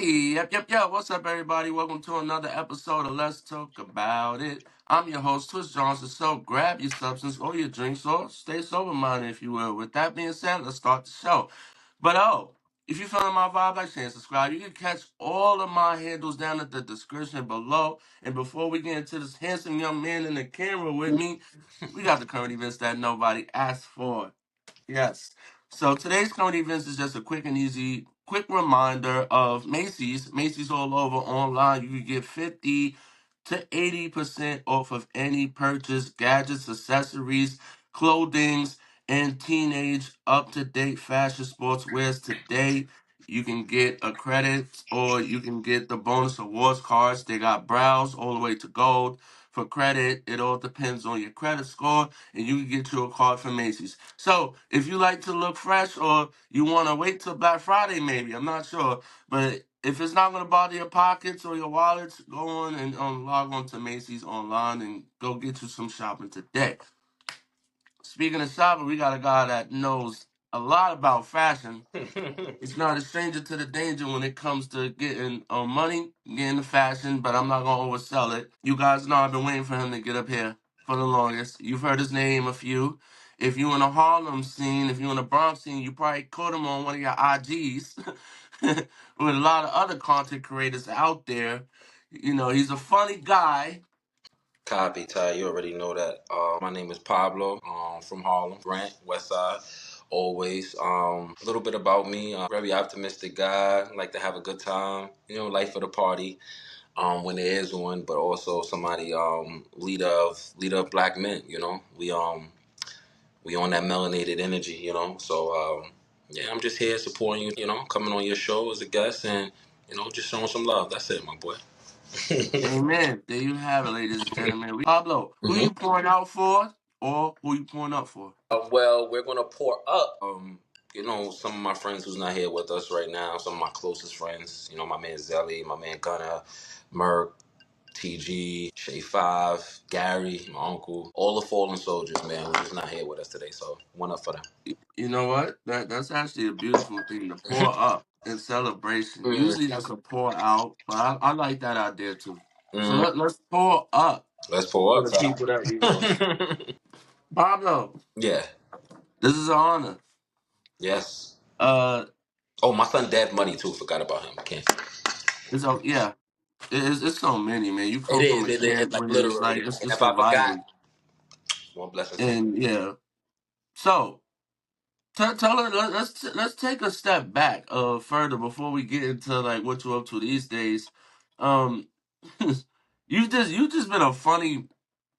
Yep. What's up, everybody? Welcome to another episode of Let's Talk About It. I'm your host, Twist Johnson. So grab your substance or your drinks or stay sober minded, if you will. With that being said, let's start the show. But if you're feeling my vibe, like, share, and subscribe. You can catch all of my handles down at the description below. And before we get into this handsome young man in the camera with me, we got the current events that nobody asked for. Yes. So today's current events is just a quick and easy, quick reminder of Macy's. Macy's all over online. You can get 50 to 80% off of any purchase, gadgets, accessories, clothings, and teenage up-to-date fashion sportswears today. You can get a credit or you can get the bonus awards cards. They got brows all the way to gold. For credit, it all depends on your credit score, and you can get you a card from Macy's. So, if you like to look fresh or you want to wait till Black Friday, maybe, I'm not sure. But if it's not going to bother your pockets or your wallets, go on and log on to Macy's online and go get you some shopping today. Speaking of shopping, we got a guy that knows a lot about fashion. He's not a stranger to the danger when it comes to getting money, getting the fashion, but I'm not going to oversell it. You guys know I've been waiting for him to get up here for the longest. You've heard his name a few. If you in the Harlem scene, if you in the Bronx scene, you probably caught him on one of your IGs with a lot of other content creators out there. You know, he's a funny guy. Copy, Ty. You already know that. My name is Pablo, from Harlem, Grant, West Side. Always. A little bit about me. Very optimistic guy. Like to have a good time. Life of the party. When there is one, but also somebody leader of black men. We on that melanated energy. Yeah, I'm just here supporting you. Coming on your show as a guest and just showing some love. That's it, my boy. Amen. There you have it, ladies and gentlemen. Pablo, who Mhm. you pouring out for or who you pouring up for? Well, we're gonna pour up. Some of my friends who's not here with us right now. Some of my closest friends. My man Zelly, my man Gunner, Merk, TG, Shay Five, Gary, my uncle, all the fallen soldiers, man, who's not here with us today. So one up for them. You know what? That's actually a beautiful thing to pour up in celebration. Mm, Usually that's a pour out, but I like that idea too. So mm. let's pour up Let's pour for up, the people that we lost. Ty. Pablo, Yeah. this is an honor. Yes. Uh, Oh, my son Dad Money too. Forgot about him. I can't. yeah, it's so many, man. You It come from is. a It camp like where it's literally. like And it's if I forgot, survival, more blessings to you. and yeah. So tell her let's take a step back further before we get into like what you're up to these days. Um, you've just been a funny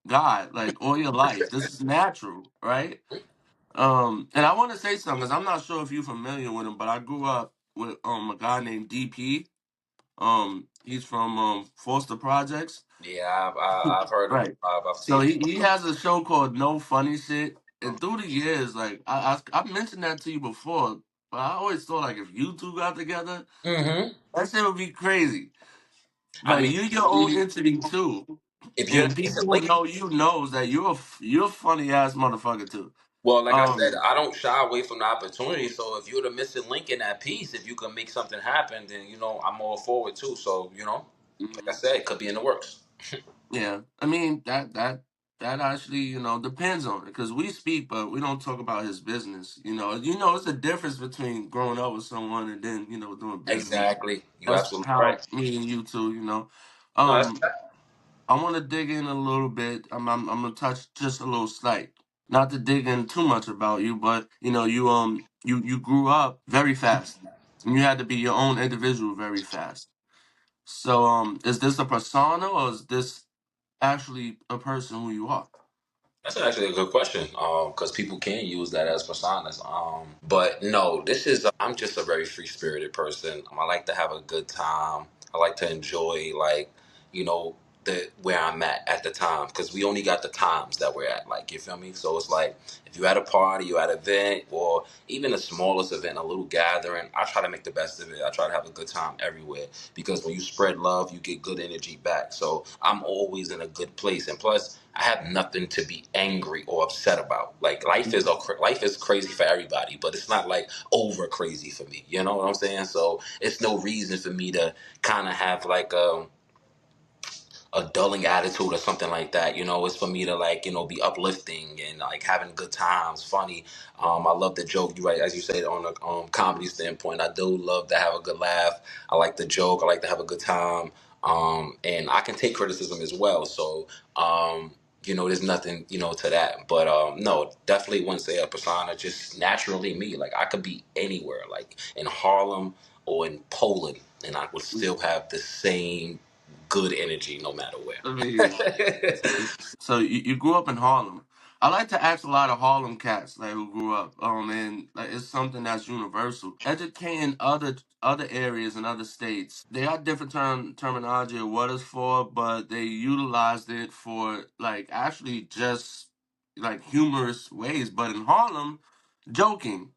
guy like all your life. This is natural, right? And I want to say something because I'm not sure if you're familiar with him, but I grew up with a guy named DP. He's from Foster Projects. Yeah, I've heard him. Right. I've So seen him. he has a show called No Funny Shit. And through the years, like I mentioned that to you before, but I always thought like if you two got together, Mm-hmm. that shit would be crazy. I But mean, you your own entity too, if you're and missing people who link, know you knows that you're a funny ass motherfucker too. well, like I said, Um, I don't shy away from the opportunity. So if you're the missing link in that piece, if you can make something happen, then I'm all forward too. So like I mhm. said, it could be in the works. Yeah, I mean that actually depends on it because we speak, but we don't talk about his business. It's a difference between growing up with someone and then doing business. Exactly. You That's absolutely right. how me and you two. No, that's Um, I want to dig in a little bit. I'm gonna touch just a little slight, not to dig in too much about you, but you grew up very fast, and you had to be your own individual very fast. So is this a persona or is this actually a person who you are? That's actually a good question. Because people can use that as personas. But no, this is. I'm just a very free spirited person. I like to have a good time. I like to enjoy, like, you know, the where I'm at the time, because we only got the times that we're at. Like, you feel me? So it's like if you're at a party, you're at an event, or even the smallest event, a little gathering, I try to make the best of it. I try to have a good time everywhere, because when you spread love, you get good energy back. So I'm always in a good place, and plus, I have nothing to be angry or upset about. Like, life is crazy for everybody, but it's not like over crazy for me. You know what I'm saying? So it's no reason for me to kind of have like a dulling attitude or something like that. It's for me to, like, be uplifting and like having good times, funny. I love the joke. You right, as you said, on a comedy standpoint, I do love to have a good laugh. I like the joke. I like to have a good time. And I can take criticism as well. So, there's nothing, to that. But no, definitely wouldn't say a persona. Just naturally me. Like, I could be anywhere, like in Harlem or in Poland, and I would still have the same good energy no matter I mean, where. so you grew up in Harlem. I like to ask a lot of Harlem cats like who grew up, and like, it's something that's universal. Educating other areas and other states, they have different terminology of what it's for, but they utilized it for like actually just like humorous ways. But in Harlem, joking,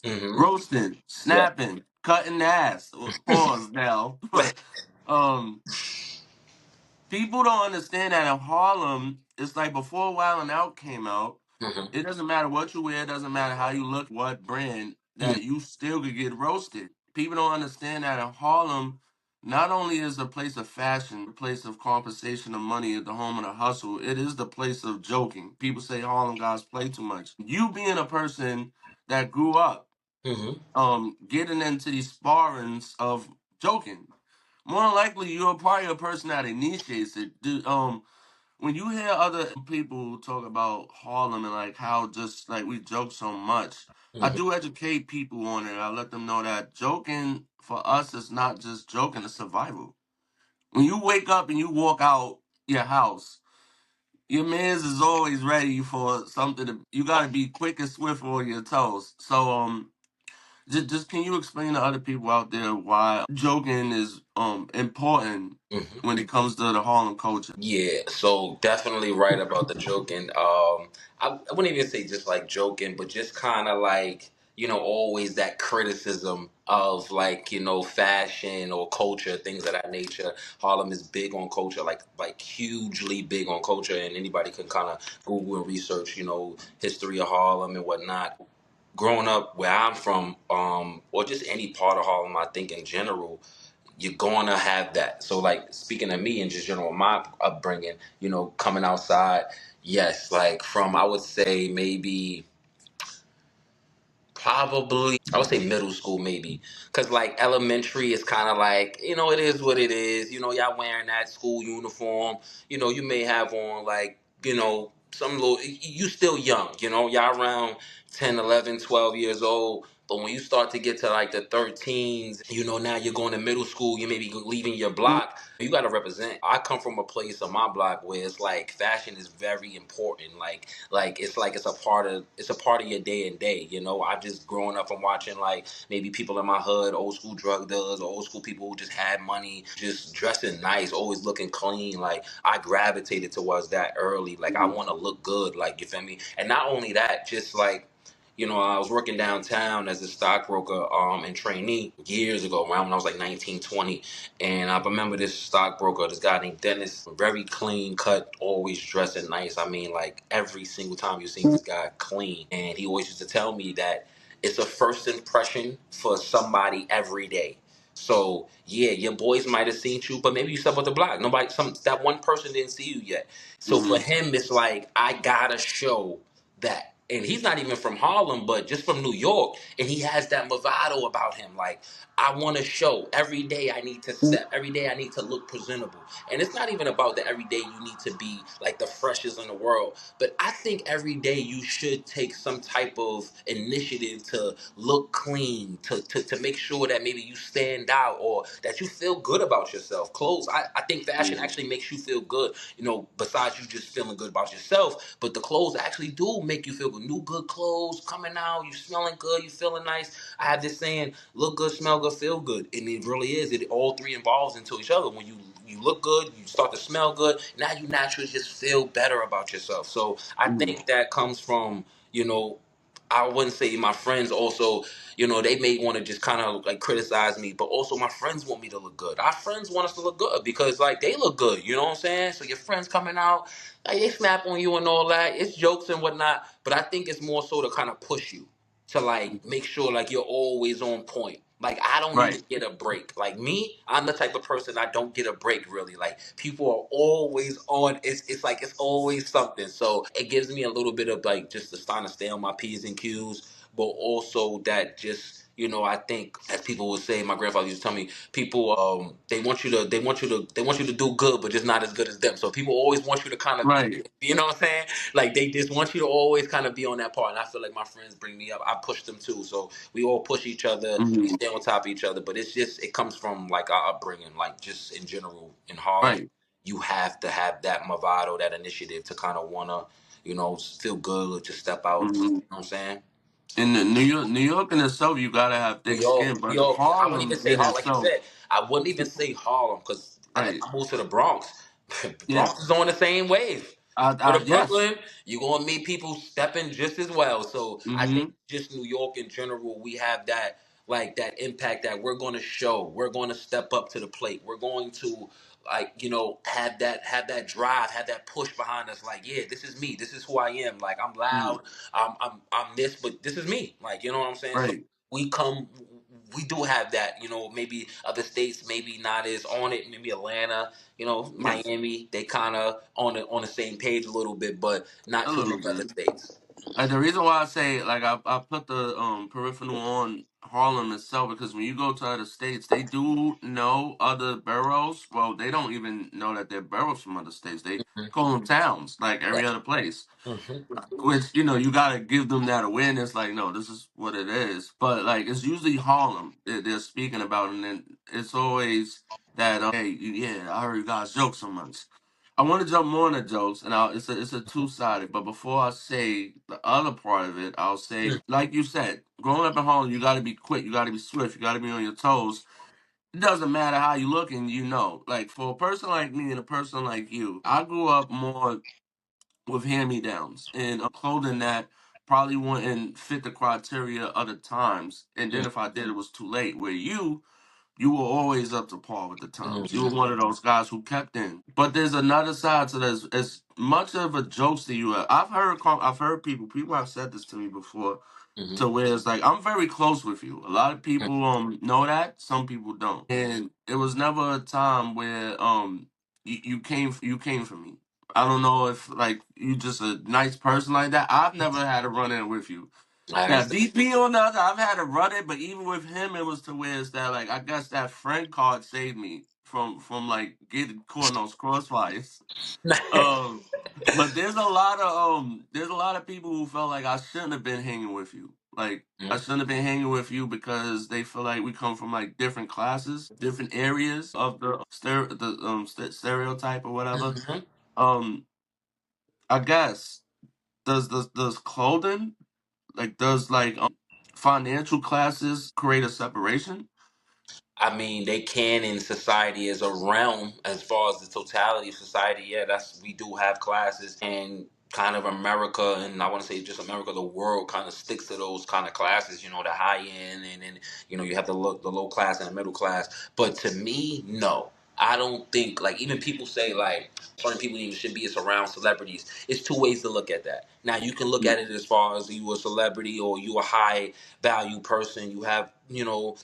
hmm roasting, Yeah. snapping, cutting ass. Pause now, but um. People don't understand that in Harlem, it's like before Wild 'N Out came out, hmm it doesn't matter what you wear, it doesn't matter how you look, what brand, that you still could get roasted. People don't understand that in Harlem, not only is a place of fashion, a place of compensation of money at the home of the hustle, it is the place of joking. People say Harlem guys play too much. You being a person that grew up hmm getting into these sparrings of joking. More than likely, you're probably a person that initiates it. When you hear other people talk about Harlem and like how just like we joke so much, I hmm do educate people on it. I let them know that joking for us is not just joking; it's survival. When you wake up and you walk out your house, your man's is always ready for something. You got to be quick and swift on your toes. So just can you explain to other people out there why joking is important hmm when it comes to the Harlem culture? Yeah, so definitely right about the joking. I wouldn't even say just like joking, but just kind of like, always that criticism of, like, fashion or culture, things of that nature. Harlem is big on culture, like hugely big on culture, and anybody can kind of Google and research, history of Harlem and whatnot. Growing up where I'm from, or just any part of Harlem, I think in general, you're going to have that. So, like, speaking of me and just general my upbringing, coming outside, yes, like from, I would say, maybe probably, I would say middle school, maybe. Because, like, elementary is kind of like, it is what it is. Y'all wearing that school uniform. You may have on, like, some little, you still young, y'all around 10, 11, 12 years old. But when you start to get to like the 13s, now you're going to middle school, you may be leaving your block. You got to represent. I come from a place on my block where it's like fashion is very important. Like it's a part of your day and day. I just growing up and watching, like, maybe people in my hood, old school drug dealers or old school people who just had money, just dressing nice, always looking clean. Like, I gravitated towards that early. Like, I Mhm. want to look good. Like, you feel me? And not only that, just like, I was working downtown as a stockbroker and trainee years ago, around when I was like 19, 20. And I remember this stockbroker, this guy named Dennis, very clean cut, always dressing nice. I mean, like, every single time you see this guy clean. And he always used to tell me that it's a first impression for somebody every day. So yeah, your boys might have seen you, but maybe you stepped on the block. That one person didn't see you yet. So for Mhm. him, it's like, I gotta show that. And he's not even from Harlem, but just from New York. And he has that bravado about him. Like, I want to show every day I need to step, every day I need to look presentable. And it's not even about that every day you need to be like the freshest in the world. But I think every day you should take some type of initiative to look clean, to make sure that maybe you stand out or that you feel good about yourself. Clothes, I think fashion Yeah. actually makes you feel good, besides you just feeling good about yourself. But the clothes actually do make you feel good. New good clothes coming out, you smelling good, you feeling nice. I have this saying, look good, smell good, feel good. And it really is. It all three involves into each other. you look good, you start to smell good. Now you naturally just feel better about yourself. So I Mhm. think that comes from, you know, I wouldn't say my friends also, they may want to just kind of like criticize me, but also my friends want me to look good. Our friends want us to look good because like they look good, you know what I'm saying? So your friends coming out, like they snap on you and all that. It's jokes and whatnot, but I think it's more so to kind of push you to like make sure like you're always on point. Like I don't even Right. get a break. Like me, I'm the type of person I don't get a break really. Like people are always on. It's like it's always something. So it gives me a little bit of like just to kind of stay on my P's and Q's, but also that just I think as people would say, my grandfather used to tell me, people they want you to do good, but just not as good as them. So people always want you to kind of be, Right. you know what I'm saying? Like they just want you to always kind of be on that part. And I feel like my friends bring me up. I push them too. So we all push each other. We Mhm. stay on top of each other. But it's just it comes from like our upbringing, like just in general in Harlem. Right. You have to have that bravado, that initiative to kind of wanna, feel good or just step out. You know Mhm. what I'm saying? In the New York in itself, you gotta have New thick York, skin. New But York. I wouldn't even Harlem say in Harlem, like you itself, said. I wouldn't even say Harlem because I right? moved to the Bronx. The Yeah. Bronx is on the same wave. Go to Yes. Brooklyn, you're gonna meet people stepping just as well. So I think Hmm. just New York in general, we have that like that impact that we're gonna show. We're gonna step up to the plate. We're going to like have that drive, have that push behind us. Like yeah, this is me. This is who I am. Like I'm loud. I'm this, but this is me. Like you know what I'm saying. So Right. we come we do have that, maybe other states maybe not as on it, maybe Atlanta, Yes. Miami, they kind of on the same page a little bit, but not A too little many other bit. states. Like the reason why I say like I put the peripheral on Harlem itself because when you go to other states, they do know other boroughs. Well, they don't even know that they're boroughs from other states. They Hmm. call them towns, like every Right. other place. Hmm. Which you gotta give them that awareness. Like, no, this is what it is. But like, it's usually Harlem that they're speaking about, and then it's always that. Hey, yeah, I heard you guys joke so much. I want to jump more on the jokes, and it's a two sided. But before I say the other part of it, I'll say, like you said, growing up in Harlem, you got to be quick, you got to be swift, you got to be on your toes. It doesn't matter how you look, and like for a person like me and a person like you, I grew up more with hand-me-downs and clothing that probably wouldn't fit the criteria other times. And then if I did, it was too late. Where you were always up to par with the times. You were Hmm. one of those guys who kept in. But there's another side to this. As much of a jokes that you have, I've heard people have said this to me before, Hmm. to where it's like I'm very close with you. A lot of people know that, some people don't. And it was never a time where you came for me. I don't know if like you just a nice person like that. I've never had a run in with you. I Now understand. DP on the other, I've had a run in, but even with him, it was to where it's that like I guess that friend card saved me from like getting caught in those crossfires. Um, but there's a lot of people who felt like I shouldn't have been hanging with you. Like I shouldn't have been hanging with you because they feel like we come from like different classes, different areas of the stereotype or whatever. Hmm. Um, I guess does clothing does financial classes create a separation? I mean, they can in society as a realm, as far as the totality of society. Yeah, we do have classes, and kind of America, and I want to say just America, the world kind of sticks to those kind of classes. The high end, and then you have the low class and the middle class. But to me, no. I don't think like even people say like certain people even should be around celebrities. It's two ways to look at that. Now you can look Mm, at it as far as you a celebrity or you a high value person. You have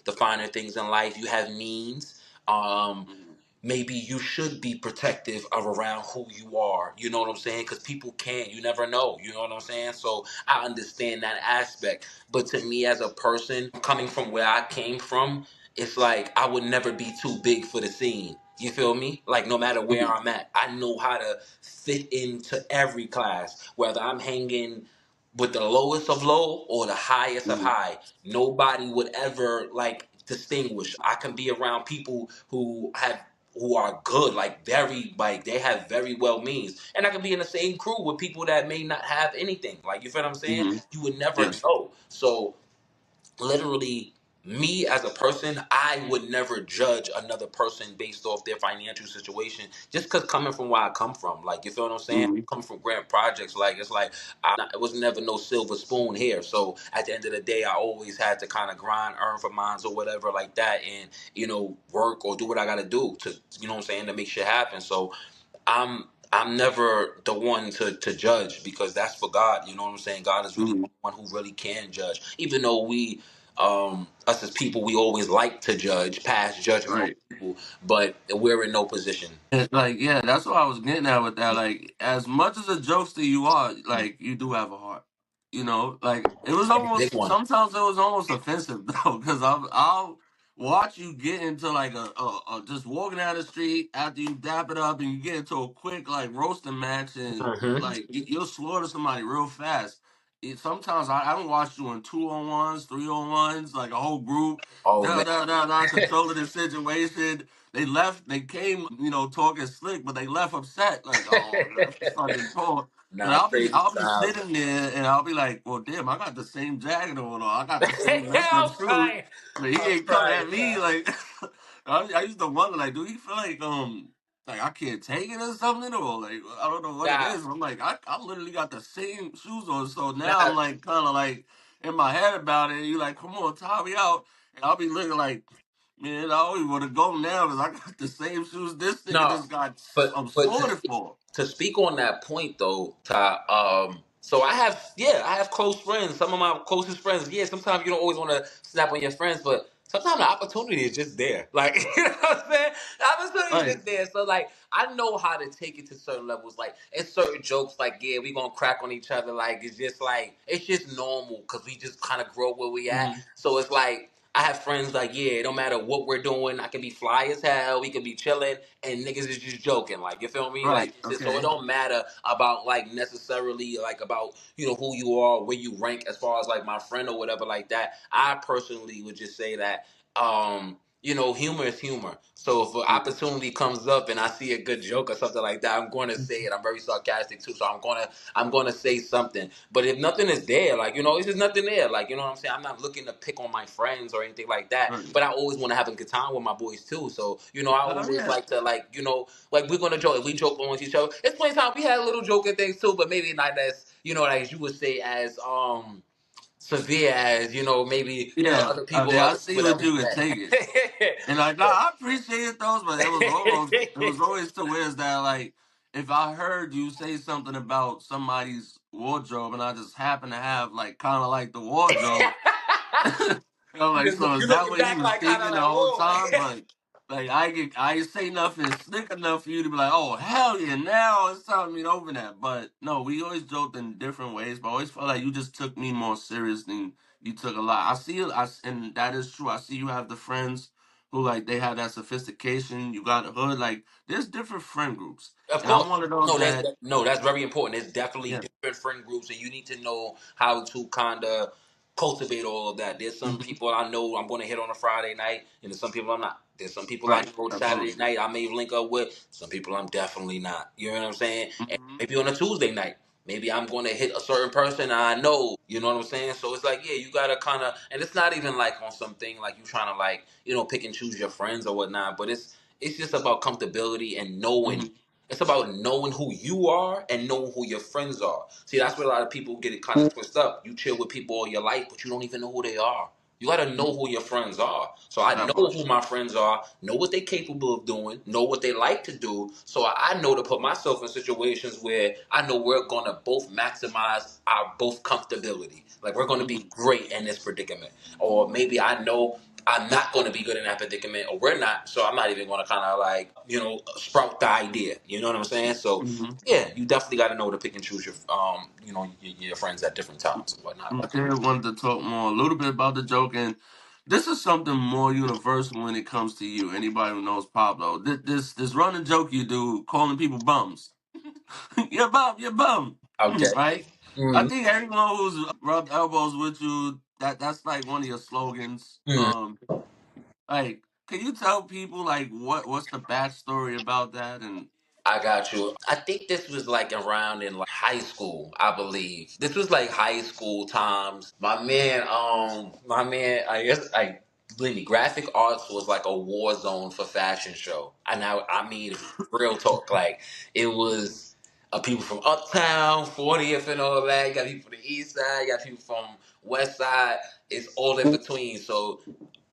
the finer things in life. You have means. Um, mm, Maybe you should be protective of around who you are. You know what I'm saying? Because people can. You never know. You know what I'm saying? So I understand that aspect. But to me, as a person coming from where I came from, it's like I would never be too big for the scene. You feel me? Like no matter where mm, I'm at, I know how to fit into every class. Whether I'm hanging with the lowest of low or the highest of mm, high, nobody would ever like distinguish. I can be around people who are good, like very like they have very well means. And I can be in the same crew with people that may not have anything. Like you feel what I'm saying? mm. You would never Yes. know. So literally me as a person, I would never judge another person based off their financial situation, just because coming from where I come from, like, you feel what I'm saying? Hmm. Coming from Grant Projects, like, it's like it was never no silver spoon here. So at the end of the day, I always had to kind of grind, earn for mines or whatever like that, and work or do what I got to do to, what I'm saying, to make shit happen. So I'm never the one to judge, because that's for God. You know what I'm saying? God is really Hmm. the one who really can judge. Even though us as people, we always like to judge, pass judgment on Right. people, but we're in no position. It's like, yeah, that's what I was getting at with that. Like, as much as a jokester you are, like, you do have a heart. Like it was And a big almost one. sometimes it was almost offensive though, because I'll watch you get into like a just walking down the street after you dap it up and you get into a quick like roasting match and Hmm. like you'll slaughter somebody real fast. Sometimes I don't watch you in 2-on-1s, 3-on-1s, like a whole group, Oh man. controlling the situation. They left. They came, talking slick, but they left upset. Like, oh, fucking Paul. And Nah, crazy I'll be times. sitting there, and I'll be like, well, damn, I got the same jacket on, or I got the same messed up I'm shoes, crying. but he I'm ain't coming crying, at me. son. Like, I used to wonder, like, do he feel like I can't take it or something, or like I don't know what it Nah, is. I'm like, I literally got the same shoes on, so now I'm nah, like, kind of like in my head about it. You like, come on, tie me out, and I'll be looking like. Man, I always want to go now because I got the same shoes this nigga no. just got But slaughtered for. to speak on that point though, Ty, so I have close friends. Some of my closest friends. Yeah, sometimes you don't always want to snap on your friends, but sometimes the opportunity is just there. Like, you know what I'm saying? The opportunity is Right. just there. So like, I know how to take it to certain levels. Like, it's certain jokes. Like, yeah, we gonna crack on each other. It's just normal because we just kind of grow where we at. Hmm. So it's like. I have friends like, yeah, it don't matter what we're doing. I can be fly as hell. We could be chilling, and niggas is just joking. Like, you feel me? Like, Right. it's just, so it Okay. don't matter about like necessarily like about who you are, where you rank as far as like my friend or whatever like that. I personally would just say that humor is humor. So if an opportunity comes up and I see a good joke or something like that, I'm going to say it. I'm very sarcastic too, so I'm gonna say something. But if nothing is there, like, it's just nothing there. Like, you know what I'm saying? I'm not looking to pick on my friends or anything like that. Right. But I always want to have a good time with my boys too. So, I Oh always yeah. like to like we're gonna joke. If we joke amongst each other, it's plenty of time we had a little joking things too, but maybe not as as you would say as severe as maybe Yeah. other people Yeah. I other see people that what we you could take it. And like, nah, I appreciate those, but it was always to where is that like, if I heard you say something about somebody's wardrobe and I just happen to have like kind of like the wardrobe. I'm like, so is you that looking what he back was like kind of thinking the like whole whoa. time? But like, I ain't say nothing slick enough for you to be like, oh hell yeah, now it's time for me to open that. But no, we always joked in different ways. But I always felt like you just took me more serious than you took a lot. I see you, and that is true. I see you have the friends who like they have that sophistication. You got a hood. Like, there's different friend groups, Of and I'm course. one of those No, that that's very important. There's definitely yeah. different friend groups, and you need to know how to kind of cultivate all of that. There's some Hmm. people I know I'm going to hit on a Friday night, and there's some people I'm not. There's some people I Right, know Saturday absolutely. night I may link up with. Some people I'm definitely not. You know what I'm saying? And Hmm. maybe on a Tuesday night, maybe I'm going to hit a certain person I know. You know what I'm saying? So it's like, yeah, you gotta kind of, and it's not even like on something like you trying to like pick and choose your friends or whatnot, but it's just about comfortability and knowing. Hmm. It's about knowing who you are and knowing who your friends are. See, that's where a lot of people get it kind of twisted up. You chill with people all your life, but you don't even know who they are. You got to know who your friends are. So I That know part. who my friends are, know what they're capable of doing, know what they like to do. So I know to put myself in situations where I know we're going to both maximize our both comfortability. Like, we're going to be Hmm. great in this predicament. Or maybe I know I'm not going to be good in that predicament, or we're not. So I'm not even going to kind of like, sprout the idea. You know what I'm saying? So Hmm. yeah, you definitely got to know to pick and choose your friends at different times and whatnot. I did wanted to talk more a little bit about the joke, and this is something more universal when it comes to you. Anybody who knows Pablo, this running joke you do, calling people bums. You're a bum. You're a bum. Okay. Right? I Mm-hmm. think everyone who's rubbed elbows with you, that's like one of your slogans. Like, can you tell people like what's the backstory about that? And I got you. I think this was like around in like high school, I believe. This was like high school times. My man, I guess believe me, graphic arts was like a war zone for fashion show. And I mean, real talk. Like, it was people from Uptown, 40th, and all that. You got people from the East Side. You got people from West Side. It's all in between. So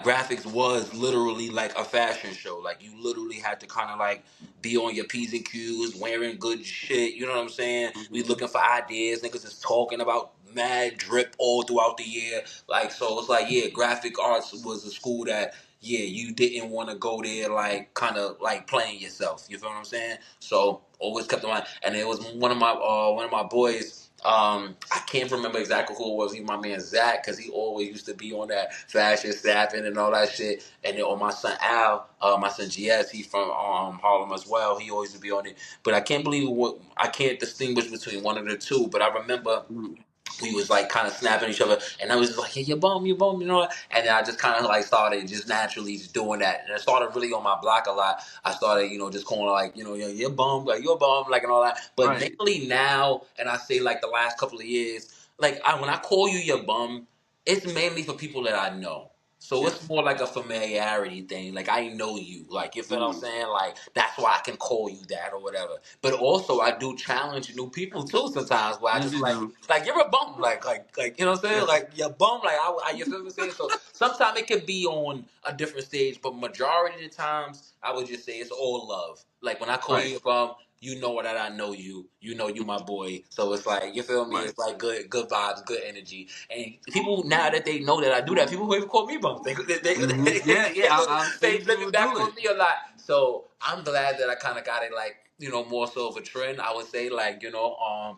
graphics was literally like a fashion show. Like, you literally had to kind of like be on your P's and Q's, wearing good shit. You know what I'm saying? We Mhm. looking for ideas. Niggas is talking about mad drip all throughout the year. Like, so it's like, yeah, graphic arts was a school that, yeah, you didn't want to go there like kind of like playing yourself. You feel what I'm saying? So always kept in mind. And it was one of my boys. I can't remember exactly who it was. He, my man Zach, because he always used to be on that fashion staffing and all that shit. And then on my son Al, my son GS, he from Harlem as well. He always would be on it. But I can't believe what I can't distinguish between one of the two. But I remember Mhm. we was like kind of snapping each other, and I was just like, "Yeah, you bum," you know. And then I just kind of like started just naturally just doing that, and I started really on my block a lot. I started, just calling like, you're bum, like you're bum, like and all that. But Right. mainly now, and I say like the last couple of years, like when I call you your bum, it's mainly for people that I know. So Yeah. it's more like a familiarity thing. Like, I know you. Like, you feel what I'm Mhm. saying? Like, that's why I can call you that or whatever. But also, I do challenge new people too sometimes. Where I Yes, just you do. like you're a bum, like you know what I'm saying? Yeah. Like, you're a bum, like you feel what I'm saying? So sometimes it could be on a different stage, but majority of the times, I would just say it's all love. Like, when I call Right. you a bum, you know that I know you. You know you my boy. So it's like, you feel me? Right. It's like good vibes, good energy. And people, now that they know that I do that, people who even call me bum. Yeah. Yeah. I've They seen let me people back do on it. me a lot. So I'm glad that I kind of got it, like, more so of a trend. I would say, like,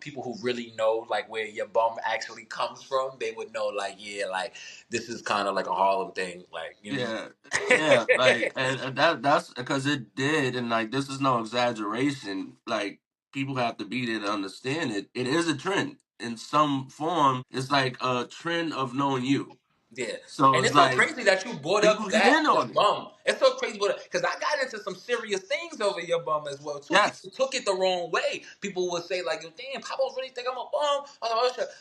people who really know like where your bum actually comes from, they would know, like, yeah, like, this is kind of like a Harlem thing, like, Yeah. Yeah. Like, and that's because it did, and like this is no exaggeration. Like, people have to be there to understand it. It is a trend in some form. It's like a trend of knowing you. Yeah. So And it's it's so like crazy that you brought people up get that, in your on it. bum. It's so crazy, because I got into some serious things over your bum as well, too. Yes. People took it the wrong way. People would say, like, yo, damn, Pablo really think I'm a bum.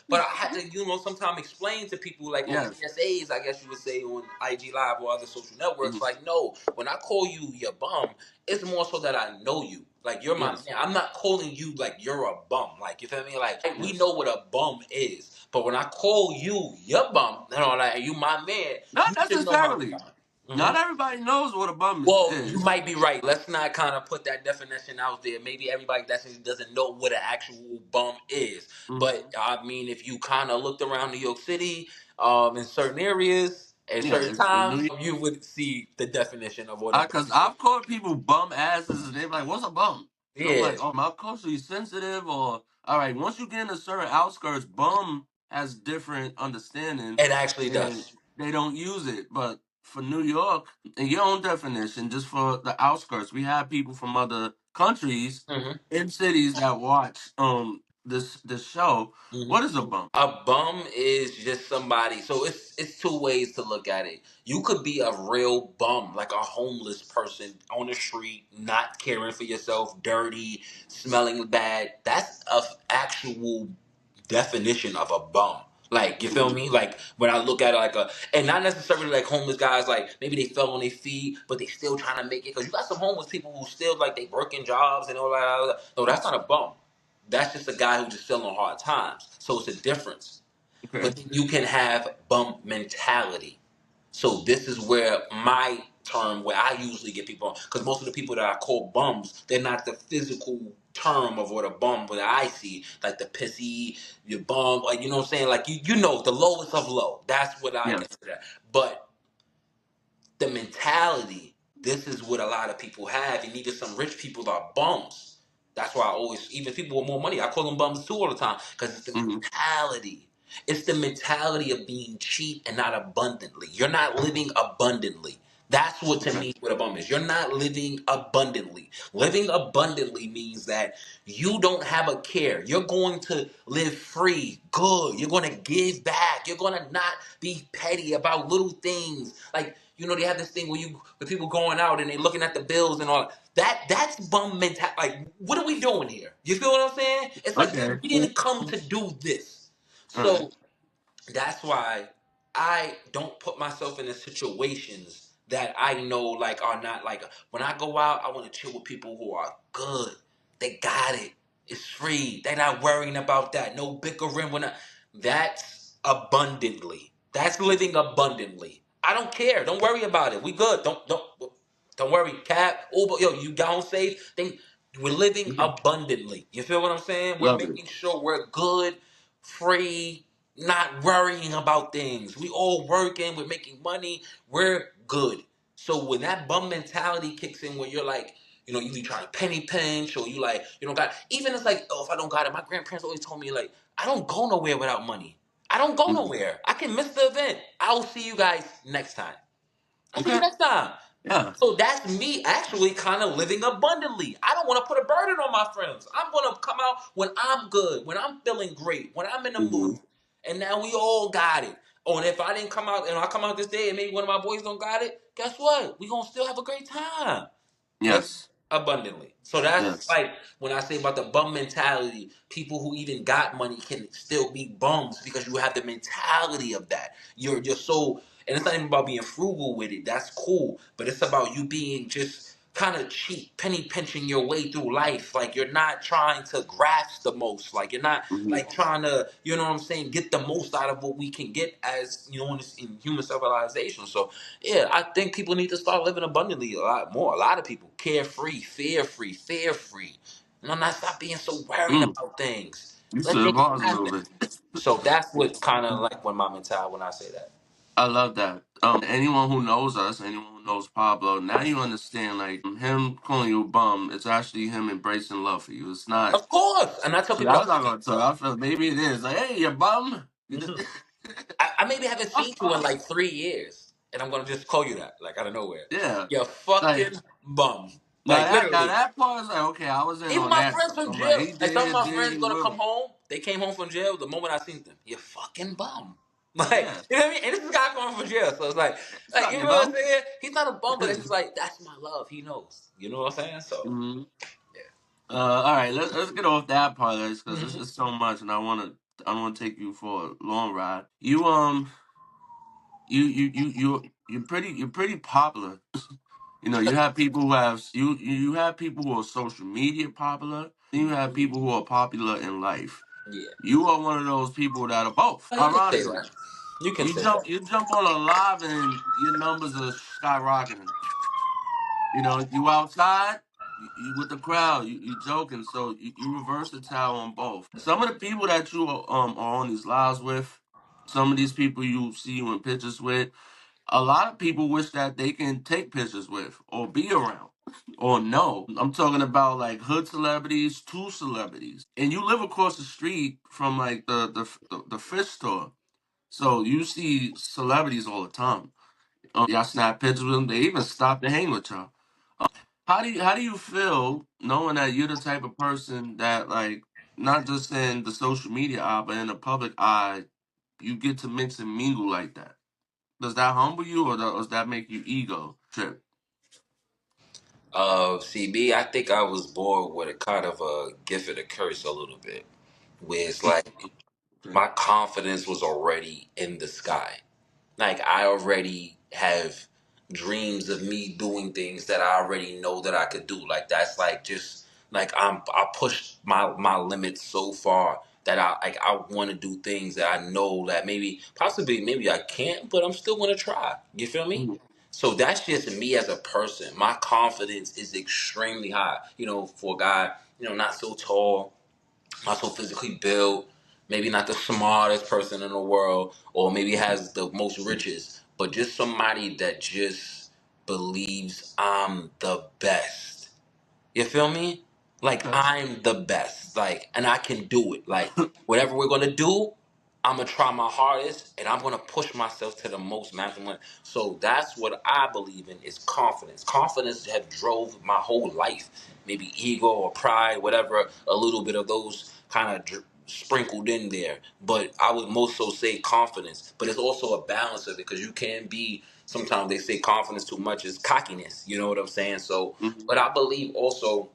But I had to, sometimes explain to people, like, on Yes. PSAs, I guess you would say, on IG Live or other social networks, Mhm. like, no, when I call you your bum, it's more so that I know you. Like, you're my man. Yes. I'm not calling you like you're a bum. Like, you feel me? Like, we Yes. know what a bum is. But when I call you your bum, and you my man, Not you should know how we necessarily. are. Not everybody knows what a bum Well, you is. might be right. Let's not kind of put that definition out there. Maybe everybody doesn't know what an actual bum is. Mhm. But I mean, if you kind of looked around New York City, in certain areas, at Yeah. certain In New times, York, you would see the definition of what a bum because is. I've called people bum asses, and they're like, "What's a bum?" And I'm Yeah, like, "Oh, my culturally sensitive." Or all right, once you get into certain outskirts, bum has different understanding, it actually and does. they don't use it. But for New York, in your own definition, just for the outskirts, we have people from other countries in cities that watch this show. Hmm. What is a bum? A bum is just somebody. So it's two ways to look at it. You could be a real bum, like a homeless person on the street, not caring for yourself, dirty, smelling bad. That's a actual definition of a bum. Like, you feel Mhm. me? Like, when I look at it, like, and not necessarily like homeless guys, like maybe they fell on their feet, but they still trying to make it. Because you got some homeless people who still, like, they working jobs and all that. No, that's Yes. not a bum. That's just a guy who's just still on hard times. So it's a difference. Okay. But then you can have bum mentality. So this is where my term, where I usually get people on, because most of the people that I call bums, they're not the physical term of what a bum that I see, like the pissy, your bum, like, you know what I'm saying? Like, you know, the lowest of low. That's what I Yes. consider. But the mentality, this is what a lot of people have, and even some rich people are bums. That's why I always, even people with more money, I call them bums too all the time, because it's the Hmm. mentality. It's the mentality of being cheap and not abundantly. You're not living abundantly. That's what, to Okay. me, what a bum is. You're not living abundantly. Living abundantly means that you don't have a care. You're going to live free, good. You're going to give back. You're going to not be petty about little things. Like, they have this thing where with people going out and they looking at the bills and all that's bum mentality. Like, what are we doing here? You feel what I'm saying? It's like, Okay. we didn't come to do this. All right. So that's why. I don't put myself in the situations that I know like are not like when I go out, I want to chill with people who are good. They got it. It's free. They're not worrying about that. No bickering when that's abundantly. That's living abundantly. I don't care. Don't worry about it. We good. Don't worry. Cab, Uber, yo, you got home safe. We're living Mhm. abundantly. You feel what I'm saying? We're Love it. making sure we're good, free, not worrying about things. We all working, we're making money, we're good. So when that bum mentality kicks in where you're like, you be trying to penny pinch or you like, you don't got even it's like, oh, if I don't got it, my grandparents always told me like, I don't go nowhere without money. I don't go Mhm. nowhere. I can miss the event. I'll see you guys next time. I'll see you Okay. next time. Yeah. So that's me actually kind of living abundantly. I don't want to put a burden on my friends. I'm going to come out when I'm good, when I'm feeling great, when I'm in the Hmm. mood. And now we all got it. Oh, and if I didn't come out and I come out this day and maybe one of my boys don't got it, guess what? We going to still have a great time live Yes. abundantly. So that's Yes. like when I say about the bum mentality, people who even got money can still be bums because you have the mentality of that. You're so and it's not even about being frugal with it. That's cool. But it's about you being just kind of cheap, penny pinching your way through life. Like you're not trying to grasp the most. Like you're not Hmm. like trying to, you know what I'm saying, get the most out of what we can get as in human civilization. So yeah, I think people need to start living abundantly a lot more. A lot of people carefree, fear free. And I'm not stop being so worried Mm. about things. You Let said the things bars a little happen. bit. So that's what kind of like when my mentality when I say that. I love that. Anyone who knows us, anyone who knows Pablo, now you understand. Like him calling you a bum, it's actually him embracing love for you. It's not. Of course, and I tell See, people that's I not say, gonna tell. I feel maybe it is. Like, hey, you bum. mhm. I maybe haven't seen you in like 3 years, and I'm gonna just call you that, like out of nowhere. Yeah. You Like fucking bum, now like that now literally. that part is like okay, I was in Even on my that friends stuff. from I'm like, jail, he like some of did, my did, friends he gonna come will. home. They came home from jail. The moment I seen them, you fucking bum. Like Yeah. you know what I mean? And this is a guy coming from jail, so it's What's like up, you you know what I'm bum? saying? He's not a bum, but it's just like that's my love. He knows. You know what I'm saying? So Hmm. yeah. All right, let's get off that part because this Mhm. is so much, and I wanna take you for a long ride. You're pretty popular. You have people who have you have people who are social media popular. Then you have Mhm. people who are popular in life. Yeah. You are one of those people that are both. You can say Ironically, that. You can you say jump that. you jump on a live and your numbers are skyrocketing. You outside, you with the crowd, you joking, so you versatile on both. Some of the people that you are on these lives with, some of these people you see you in pictures with, a lot of people wish that they can take pictures with or be around or know. I'm talking about like hood celebrities to celebrities, and you live across the street from like the fish store, so you see celebrities all the time. Y'all snap pictures with them. They even stop to hang with y'all. How do you feel knowing that you're the type of person that like not just in the social media eye, but in the public eye, you get to mix and mingle like that? Does that humble you, or does that make you ego trip? CB, I think I was born with a kind of a gift and a curse a little bit, where it's like Okay. my confidence was already in the sky. Like I already have dreams of me doing things that I already know that I could do. Like that's like just like I push my limits so far that I want to do things that I know that maybe I can't, but I'm still gonna try. You feel me? Mhm. So that's just me as a person. My confidence is extremely high. For a guy, not so tall, not so physically built, maybe not the smartest person in the world, or maybe has the most riches, but just somebody that just believes I'm the best. You feel me? Like Okay. I'm the best. Like, and I can do it. Like, whatever we're gonna do, I'm gonna try my hardest, and I'm gonna push myself to the most maximum. So that's what I believe in is confidence. Confidence have drove my whole life. Maybe ego or pride, whatever. A little bit of those kind of sprinkled in there, but I would most so say confidence. But it's also a balance of it because you can be. Sometimes they say confidence too much is cockiness. You know what I'm saying? So Mhm. but I believe also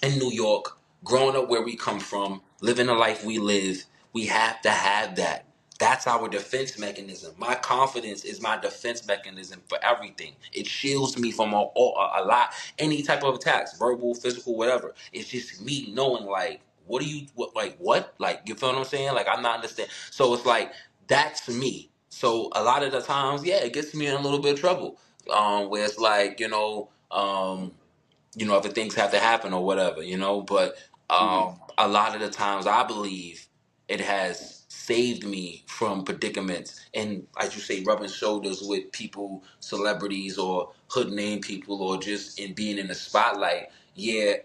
in New York, growing up where we come from, living the life we live, we have to have that. That's our defense mechanism. My confidence is my defense mechanism for everything. It shields me from a lot, any type of attacks, verbal, physical, whatever. It's just me knowing, like, what do you, what, like, what? Like, you feel what I'm saying? Like, I'm not understanding. So it's like, that's me. So a lot of the times, yeah, it gets me in a little bit of trouble. Where it's like, other things have to happen or whatever, But Mm-hmm. a lot of the times, I believe it has saved me from predicaments and, as you say, rubbing shoulders with people, celebrities, or hood name people, or just in being in the spotlight. Yeah,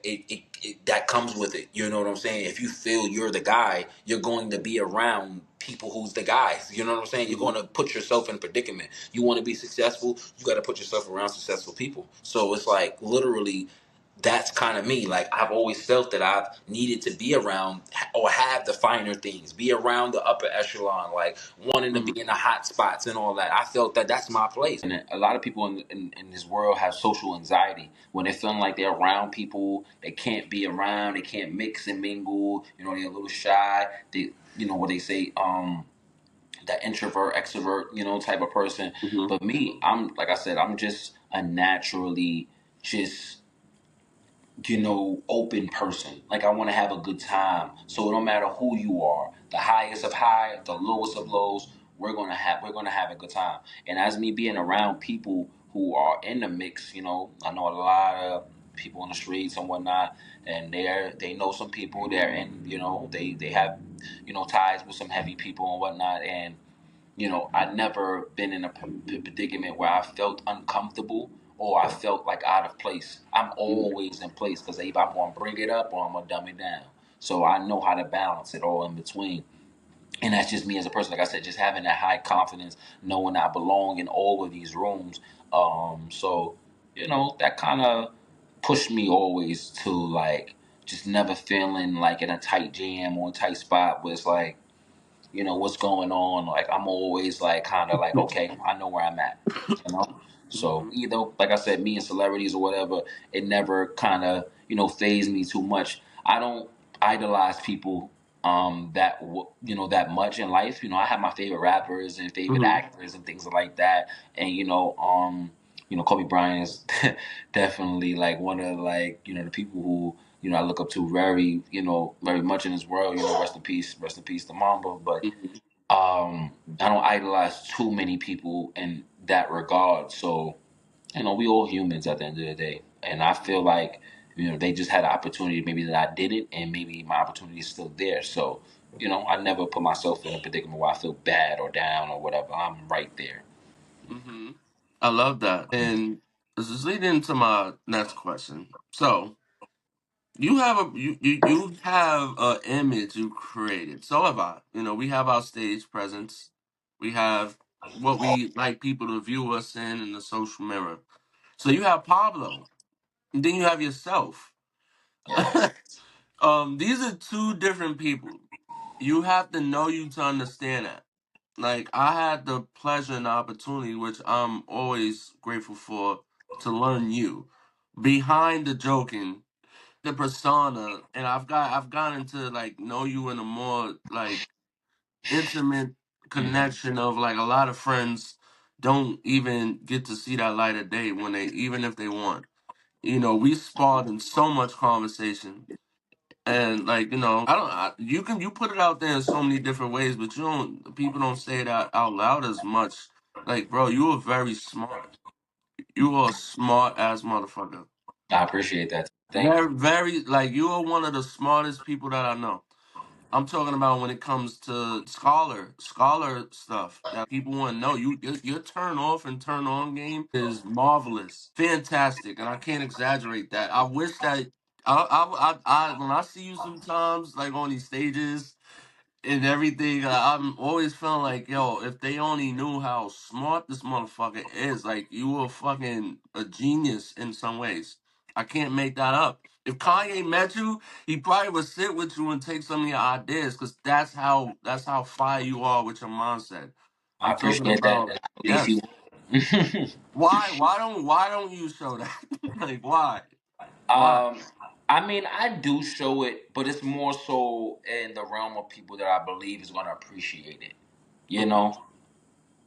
that comes with it. You know what I'm saying? If you feel you're the guy, you're going to be around people who's the guys. You know what I'm saying? You're going to put yourself in a predicament. You want to be successful, you got to put yourself around successful people. So it's like, literally, that's kind of me. Like, I've always felt that I've needed to be around or have the finer things, be around the upper echelon, like wanting to Mm-hmm. be in the hot spots and all that. I felt that that's my place. And a lot of people in this world have social anxiety when they're feeling like they're around people they can't be around, they can't mix and mingle. They're a little shy. They, what they say, that introvert, extrovert, type of person. Mm-hmm. But me, I'm, like I said, I'm just a naturally just open person. Like, I want to have a good time. So no matter who you are, the highest of high, the lowest of lows, we're gonna have a good time. And as me being around people who are in the mix, I know a lot of people on the streets and whatnot, and they know some people there, and they have ties with some heavy people and whatnot, and I never been in a predicament where I felt uncomfortable or I felt like out of place. I'm always in place because either I'm going to bring it up or I'm going to dumb it down. So I know how to balance it all in between. And that's just me as a person. Like I said, just having that high confidence, knowing I belong in all of these rooms. So that kind of pushed me always to, like, just never feeling like in a tight jam or a tight spot where it's like, what's going on. Like, I'm always like kind of like, okay, I know where I'm at, you know. So Mm-hmm. either, like I said, me and celebrities or whatever, it never kind of phased me too much. I don't idolize people that much in life. I have my favorite rappers and favorite Mm-hmm. actors and things like that, and Kobe Bryant is definitely like one of, like, the people who I look up to very much in this world. Rest in peace to Mamba. But Mm-hmm. I don't idolize too many people in that regard. So we all humans at the end of the day, and I feel like they just had an opportunity maybe that I didn't, and maybe my opportunity is still there. So I never put myself in a predicament where I feel bad or down or whatever. I'm right there. Mm-hmm. I love that. And this is leading into my next question. So you have a image you created. So have I. We have our stage presence. We have what we like people to view us in the social mirror. So you have Pablo, and then you have yourself. Yes, These are two different people. You have to know you to understand that. Like, I had the pleasure and the opportunity, which I'm always grateful for, to learn you behind the joking, the persona, and I've gotten to like know you in a more like intimate hmm connection of like a lot of friends don't even get to see that light of day when they even if they want. We sparred in so much conversation. And like I don't. You put it out there in so many different ways, but you don't. People don't say that out loud as much. Like, bro, you are very smart. You are a smart ass motherfucker. I appreciate that. Thank you. Very, very. Like, you are one of the smartest people that I know. I'm talking about when it comes to scholar stuff that people want to know. Your turn off and turn on game is marvelous, fantastic, and I can't exaggerate that. I wish that when I see you sometimes like on these stages and everything, I'm always feeling like, yo, if they only knew how smart this motherfucker is, like, you were fucking a genius in some ways. I can't make that up. If Kanye met you, he probably would sit with you and take some of your ideas, because that's how fire you are with your mindset. I I'm talking appreciate that. about, And I believe yes. you will. Why don't you show that? Like, why? Why? Um, I mean, I do show it, but it's more so in the realm of people that I believe is going to appreciate it. you know.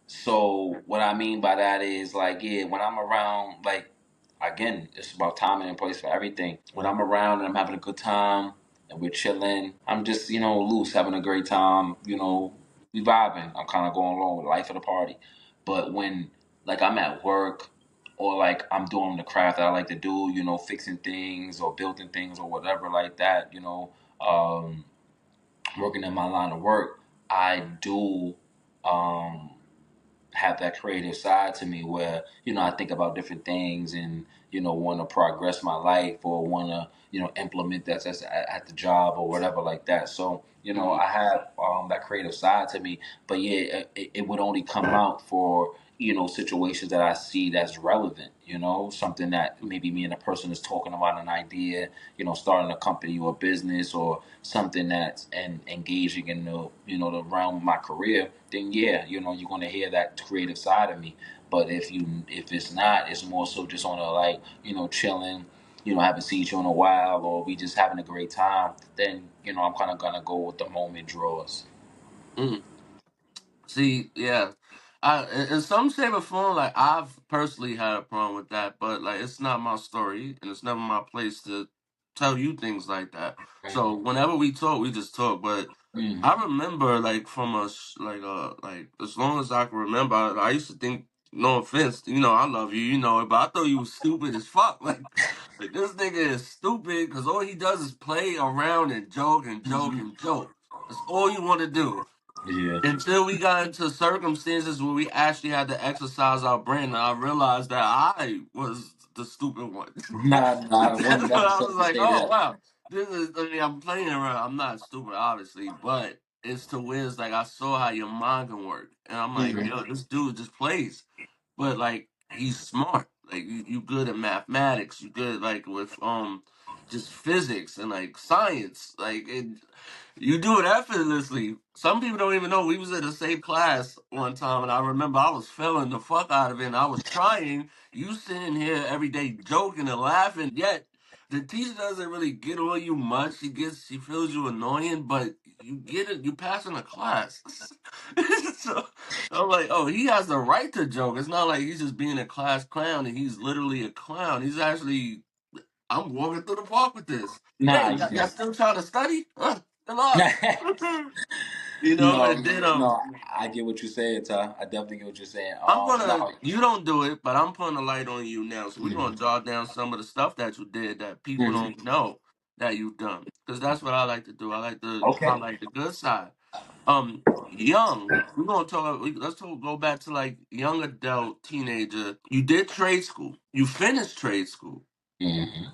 So what I mean by that is like, yeah, when I'm around, like, again, it's about timing and place for everything. When I'm around and I'm having a good time and we're chilling, I'm just, loose, having a great time, we vibing. I'm kind of going along with life of the party. But when like I'm at work or like I'm doing the craft that I like to do, fixing things or building things or whatever like that, um, working in my line of work, I do. Um, have that creative side to me where I think about different things and want to progress my life or want to implement that's at the job or whatever like that. So Mm-hmm. I have that creative side to me, but yeah, it would only come out for situations that I see that's relevant. Something that maybe me and a person is talking about an idea, starting a company or a business or something that's engaging in the the realm of my career, then yeah, you're gonna hear that creative side of me. But if it's not, it's more so just on a like chilling, haven't seen you in a while, or we just having a great time. Then I'm kind of gonna go with the moment draws. Mm. See, yeah, in some shape or form, like I've personally had a problem with that, but like it's not my story and it's never my place to tell you things like that. So whenever we talk, we just talk. But Mm-hmm. I remember like from like as long as I can remember, I used to think. No offense, I love you, it, but I thought you was stupid as fuck. Like this nigga is stupid because all he does is play around and joke and joke Mm-hmm. and joke. That's all you want to do Yeah. until we got into circumstances where we actually had to exercise our brain, and I realized that I was the stupid one. Nah, I wouldn't That's when I was necessarily like, say oh that. wow, this is. I mean, I'm playing around. I'm not stupid, obviously, but it's to where it's like I saw how your mind can work, and I'm like, Mm-hmm. yo, this dude just plays, but like he's smart. Like you good at mathematics. You good like with just physics and like science. Like you do it effortlessly. Some people don't even know we was in the same class one time, and I remember I was failing the fuck out of it, and I was trying. You sitting here every day joking and laughing, yet the teacher doesn't really get on you much. She feels you annoying, but you get it. You pass in the class. So I'm like, oh, he has the right to joke. It's not like he's just being a class clown, and he's literally a clown. He's actually. I'm walking through the park with this. Nah, Hey, y'all still trying to study? Good luck. no, And then no, I get what you're saying, Ty. I definitely get what you're saying. I'm gonna. No. You don't do it, but I'm putting a light on you now. So we're Mm-hmm. gonna jot down some of the stuff that you did that people Mm-hmm. don't know that you've done. Because that's what I like to do. I like to Okay. highlight the good side. Young. We're gonna talk. Let's talk. Go back to like young adult, teenager. You did trade school. You finished trade school. Mm-hmm.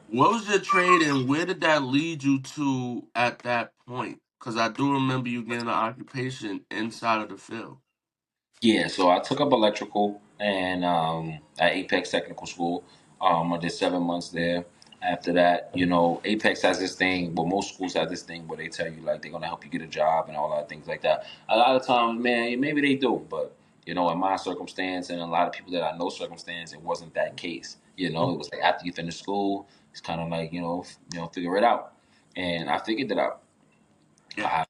What was your trade and where did that lead you to at that point? Because I do remember you getting an occupation inside of the field. Yeah, so I took up electrical and at Apex Technical School. I did 7 months there. After that, Apex has this thing, well, most schools have this thing where they tell you like they're gonna help you get a job and all that things like that. A lot of times, man, maybe they do, but in my circumstance and a lot of people that I know circumstance, it wasn't that case. It was like after you finish school, it's kind of like figure it out, and I figured it out. Yeah. I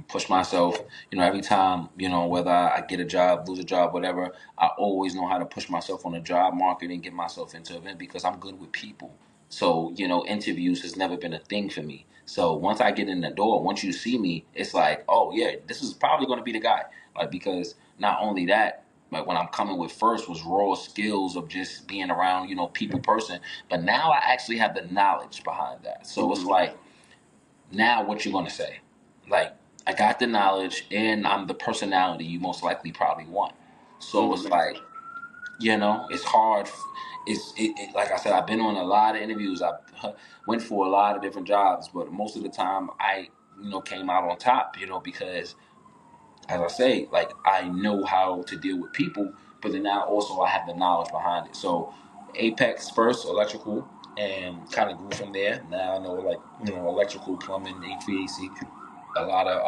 push myself, every time, whether I get a job, lose a job, whatever, I always know how to push myself on the job market and get myself into an event because I'm good with people. So, interviews has never been a thing for me. So once I get in the door, once you see me, it's like, oh yeah, this is probably going to be the guy. Like, because not only that, like when I'm coming with first was raw skills of just being around, people person. But now I actually have the knowledge behind that. So it's Mm-hmm. like, now what you gonna say? Like, I got the knowledge and I'm the personality you most likely probably want. So it's Mm-hmm. like, it's hard. Like I said, I've been on a lot of interviews. I went for a lot of different jobs, but most of the time I, came out on top, because as I say, like I know how to deal with people, but then now also I have the knowledge behind it. So Apex first, electrical, and kind of grew from there. Now I know like electrical, plumbing, HVAC, a lot of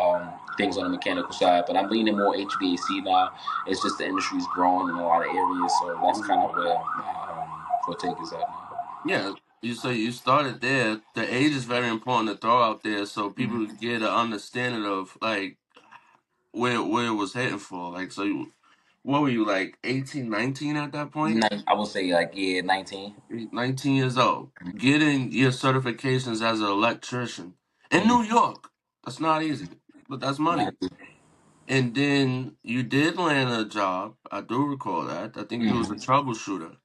things on the mechanical side, but I'm leaning more HVAC now. It's just the industry's growing in a lot of areas, so that's kind Mm-hmm. of where my forte is at now. Yeah. You say you started there. The age is very important to throw out there so Mhm. people get an understanding of like where it was heading for. Like, so what were you, like 18, 19 at that point? I would say like, yeah, 19. 19 years old, getting your certifications as an electrician in Mm. New York. That's not easy, but that's money. And then you did land a job. I do recall that. I think you was a Mhm. troubleshooter.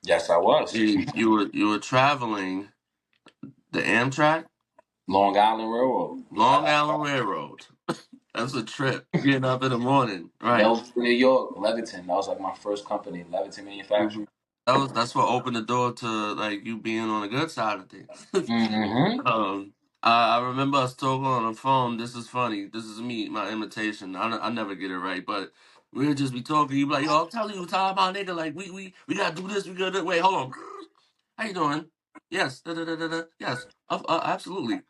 Yes, I was. You were traveling the Amtrak, Long Island Railroad. Long Island Railroad. That's a trip. Getting up in the morning, right? Belleville, New York, Levitton. That was like my first company, Levitton Hmm. Manufacturing. That's what opened the door to like you being on the good side of things. Mm-hmm. um, I remember us talking on the phone. This is funny. This is me, my imitation. I never get it right, but we'll just be talking. You be like, yo, I'm telling you, Ty, my nigga, like we gotta do this. We gotta wait. Hold on. How you doing? Yes. Da, da, da, da, da. Yes. Absolutely.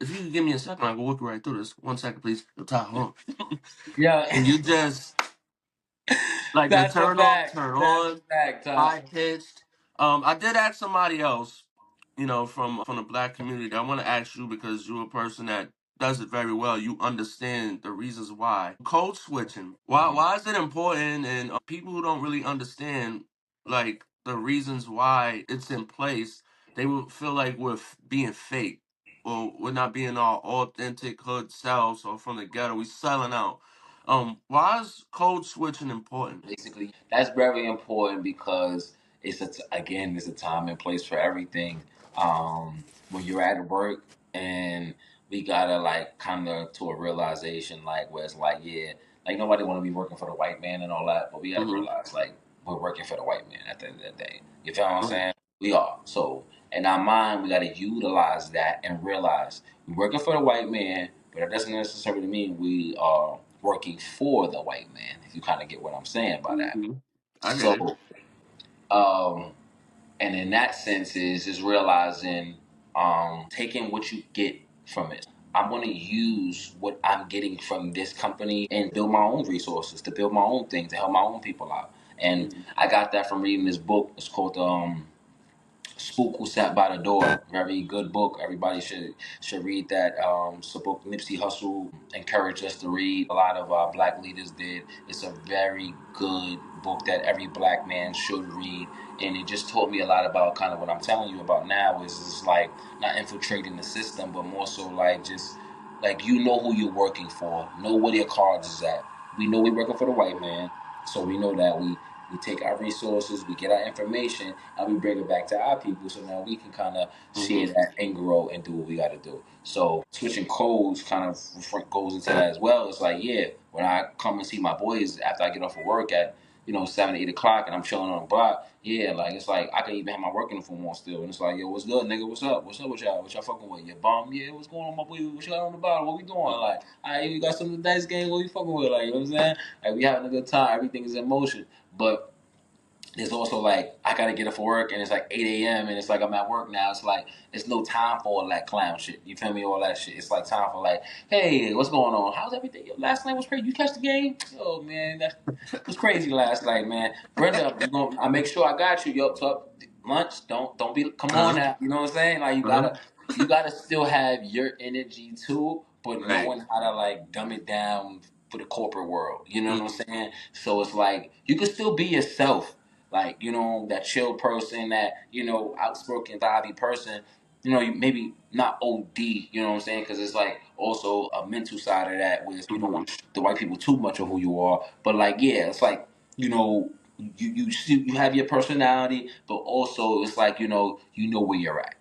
If you can give me a second, I can walk you right through this. 1 second, please. Yo, Ty, hold on. Yeah, And you just like the that's a turn off, fact. turn That's a on, fact, Ty. high pitched. I did ask somebody else, from the black community. I want to ask you because you're a person that does it very well. You understand the reasons why code switching. Why is it important? And people who don't really understand like the reasons why it's in place, they will feel like we're being fake or we're not being our authentic hood selves or from the ghetto. We selling out. Why is code switching important? Basically, that's very important because again, it's a time and place for everything. When you're at work, and we gotta like kind of to a realization like where it's like, yeah, like nobody want to be working for the white man and all that, but we gotta Mm-hmm. realize like we're working for the white man at the end of the day. You feel what I'm Right. saying? We are. So in our mind, we gotta utilize that and realize we're working for the white man, but that doesn't necessarily mean we are working for the white man, if you kind of get what I'm saying by that. Mm-hmm. I get it. So, um, and in that sense, is just realizing, taking what you get from it. I'm going to use what I'm getting from this company and build my own resources, to build my own things, to help my own people out. And Mm-hmm. I got that from reading this book. It's called Spook Who Sat by the Door. Very good book. Everybody should read that. It's a book Nipsey Hussle encouraged us to read. A lot of black leaders did. It's a very good book that every black man should read. And it just taught me a lot about kind of what I'm telling you about now is just like not infiltrating the system, but more so like just like you know who you're working for, know where your cards is at. We know we're working for the white man, so we know that we take our resources, we get our information, and we bring it back to our people. So now we can kind of share Mm-hmm. that and grow and do what we got to do. So switching codes kind of goes into that as well. It's like, yeah, when I come and see my boys after I get off of work at 7 8 o'clock, and I'm chilling on the block. Yeah, like it's like I can even have my work uniform on still, and it's like, yo, what's good, nigga? What's up? What's up with y'all? What y'all fucking with? You bum? Yeah, what's going on, my boy? What you got on the bottom? What we doing? Like, you got some dice game? What we fucking with? Like, you know what I'm saying? Like, we having a good time. Everything is in motion, but there's also like I gotta get up for work and it's like 8 a.m. and it's like I'm at work now. It's like it's no time for all that clown shit. You feel me? All that shit. It's like time for like, hey, what's going on? How's everything? Yo, last night was crazy. You catch the game? Oh man, that was crazy last night, man. Brenda, I make sure I got you. Yo, so lunch. Don't be. Come on Uh-huh. now. You know what I'm saying? Like Uh-huh. you gotta still have your energy too, but Right. knowing how to like dumb it down for the corporate world. You know what I'm Mm-hmm. saying? So it's like you can still be yourself, like that chill person, that outspoken vibey person. Maybe not OD. You know what I'm saying? Because it's like also a mental side of that, where you don't Mm-hmm. want the white people too much of who you are. But like, yeah, it's like you have your personality, but also it's like you know where you're at.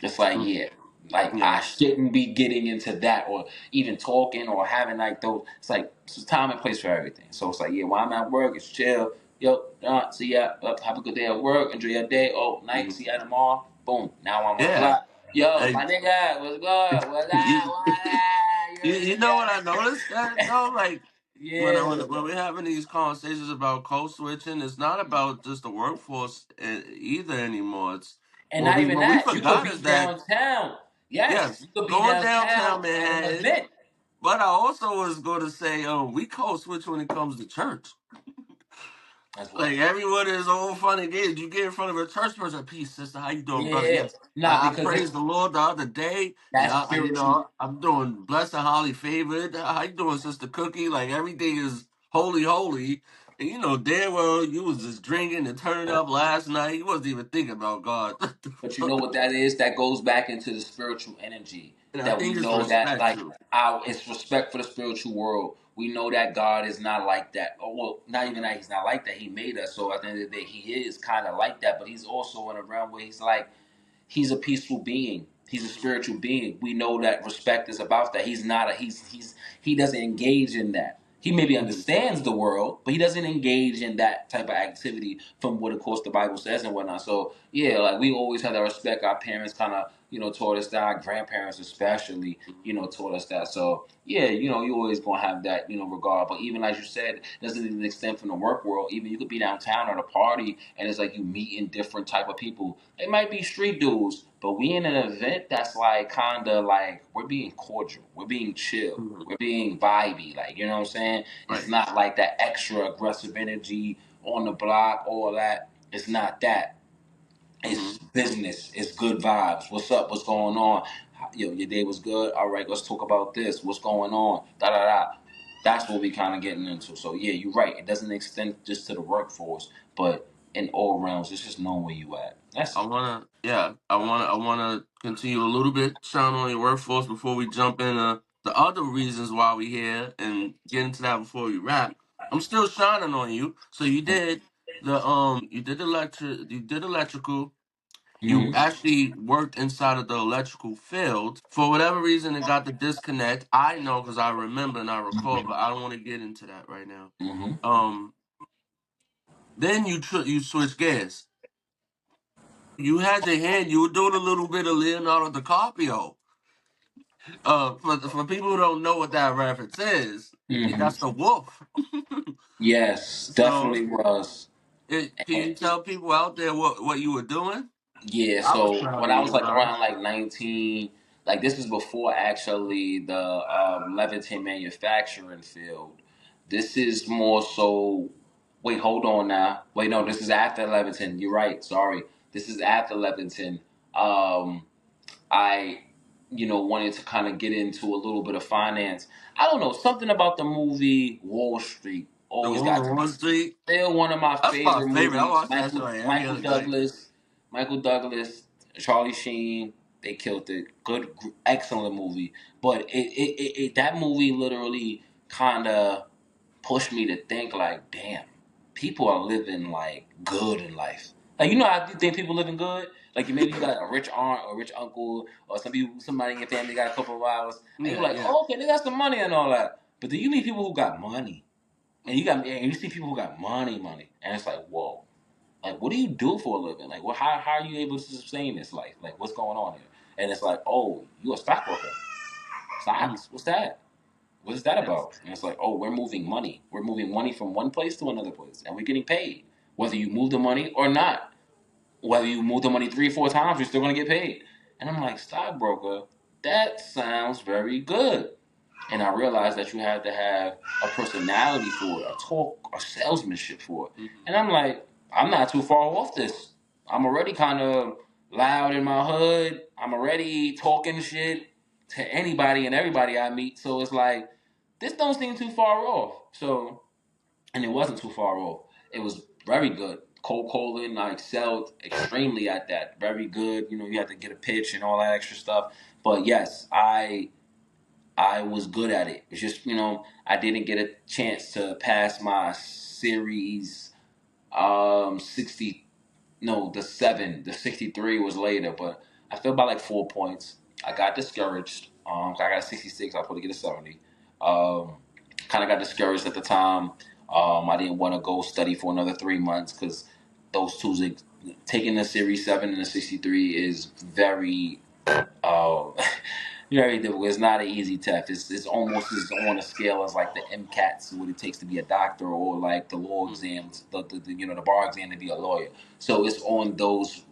It's like, Mm-hmm. yeah, like I Yes. shouldn't be getting into that or even talking or having like those. It's like it's a time and place for everything. So it's like, yeah, while I'm at work, it's chill. Yo, see ya. Have a good day at work. Enjoy your day. Oh, night. Mm-hmm. See ya tomorrow. Boom. Now I'm on the Yeah. block. Yo, Hey, my nigga, what's good? What's that? you, What that? You you heard know what I me? noticed that though? Like Yeah. when we're having these conversations about code switching, it's not about just the workforce either anymore. It's And not even what we that. You could forgot be is that downtown. Yes, yes, you could be going downtown downtown at an Manhattan. event. But I also was going to say, we code switch when it comes to church. as Like well. everyone is all fun and games. You get in front of a church person, peace, sister. How you doing, brother? Yeah, Yes, not I because praised the Lord the other day, and that's you spiritual. know, I'm doing blessed and highly favored. How you doing, sister Cookie? Like everything is holy, holy. And you know damn well you was just drinking and turning up last night. You wasn't even thinking about God. But you know what that is? That goes back into the spiritual energy And I that we think it's know that respect like too. our it's respect for the spiritual world. We know that God is not like that. Oh, well, not even that he's not like that. He made us, so at the end of the day, he is kind of like that. But he's also in a realm where he's like he's a peaceful being. He's a Mhm. spiritual being. We know that respect is about that. He's not a he doesn't engage in that. He maybe Mhm. understands the world, but he doesn't engage in that type of activity from what of course the Bible says and whatnot. So yeah, like we always had to respect our parents kind of, taught us that, our grandparents especially, taught us that. So yeah, you always gonna have that, regard. But even as you said, it doesn't even extend from the work world. Even you could be downtown at a party and it's like you meeting different type of people. They might be street dudes, but we in an event that's like kinda like we're being cordial, we're being chill, Mhm. we're being vibey, like you know what I'm saying? It's Right. not like that extra aggressive energy on the block, all that. It's not that. Hmm. It's business. It's good vibes. What's up? What's going on? Yo, your day was good. All right, let's talk about this. What's going on? Da da da. That's what we kind of getting into. So yeah, you're right. It doesn't extend just to the workforce, but in all realms, it's just knowing where you at. That's I it. wanna, yeah, I wanna continue a little bit, shine on your workforce before we jump into the other reasons why we here and get into that before we wrap. I'm still shining on you. So you did you did electrical. You Mm-hmm. actually worked inside of the electrical field. For whatever reason, it got the disconnect. I know because I remember and I recall, but I don't want to get into that right now. Mm-hmm. Um, then you switch gears. You had your hand. You were doing a little bit of Leonardo DiCaprio. For people who don't know what that reference is, that's Mm-hmm. the wolf. Yes, So, definitely was. can you tell people out there what you were doing? Yeah, I was so proud when of I you was like about it. around like 19, like this was before actually the Leviton manufacturing field. This is more so. Wait, hold on now. Wait, no, this is after Leviton. You're right. Sorry, this is after Leviton. Um, I, wanted to kind of get into a little bit of finance. I don't know, something about the movie Wall Street The always Wolf got of to Wall me. Street. Still one of my That's my favorite favorite. I movies. watch that show Michael like every Michael other night. Douglas, Michael Douglas, Charlie Sheen, they killed it. Good, excellent movie. But that movie literally kind of pushed me to think like, damn, people are living like good in life. Like how you think people living good? Like maybe you got a rich aunt or a rich uncle or somebody in your family got a couple of hours, and you're Yeah, like, yeah. oh, okay, they got some money and all that. But then you meet people who got money, and you see people who got money, and it's like, whoa, like what do you do for a living? Like, how are you able to sustain this life? Like, what's going on here? And it's like, oh, you a stockbroker? Mm, Stocks? What's that? What is that yes. about? And it's like, oh, we're moving money. We're moving money from one place to another place, and we're getting paid. Whether you move the money or not, whether you move the money 3 or 4 times, you're still gonna get paid. And I'm like, stockbroker, that sounds very good. And I realized that you had to have a personality for it, a talk, a salesmanship for it. Hmm. And I'm like, I'm not too far off this. I'm already kind of loud in my hood. I'm already talking shit to anybody and everybody I meet. So it's like, this don't seem too far off. So, and it wasn't too far off. It was very good. Cold calling, I excelled extremely at that. Very good. You had to get a pitch and all that extra stuff. But yes, I was good at it. It's just I didn't get a chance to pass my series 60. No, the 63 was later, but I fell by like 4 points. I got discouraged. I got a 66. I was supposed to get a 70. Um, kind of got discouraged at the time. I didn't want to go study for another 3 months because those two, taking the series 7 and the 63 is very uh, very difficult. It's not an easy test. It's almost as on a scale as like the MCATs, what it takes to be a doctor, or like the law Hmm. exams, the bar exam to be a lawyer. So it's on those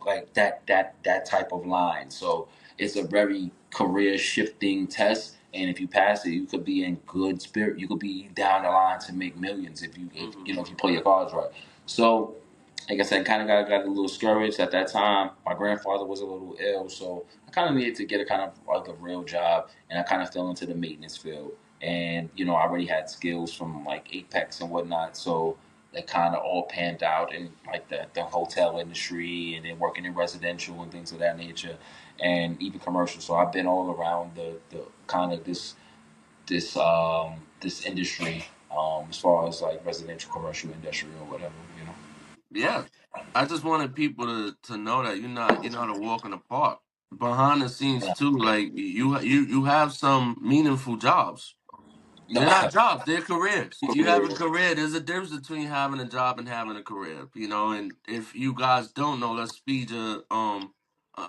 like that type of line. So it's a very career shifting test. And if you pass it, you could be in good spirit. You could be down the line to make millions if Hmm. you know if you play your cards right. So, like I said, kind of got a little discouraged at that time. My grandfather was a little ill, so I kind of needed to get a kind of like a real job, and I kind of fell into the maintenance field. And I already had skills from like Apex and whatnot, so that kind of all panned out in like the hotel industry, and then working in residential and things of that nature, and even commercial. So I've been all around the kind of this industry, as far as like residential, commercial, industrial, or whatever. Yeah, I just wanted people to know that you're not a walk in the park. Behind the scenes Yeah. too, like you have some meaningful jobs. No, They're not jobs; they're careers. You have a career. career. There's a difference between having a job and having a career. And if you guys don't know, let's speed your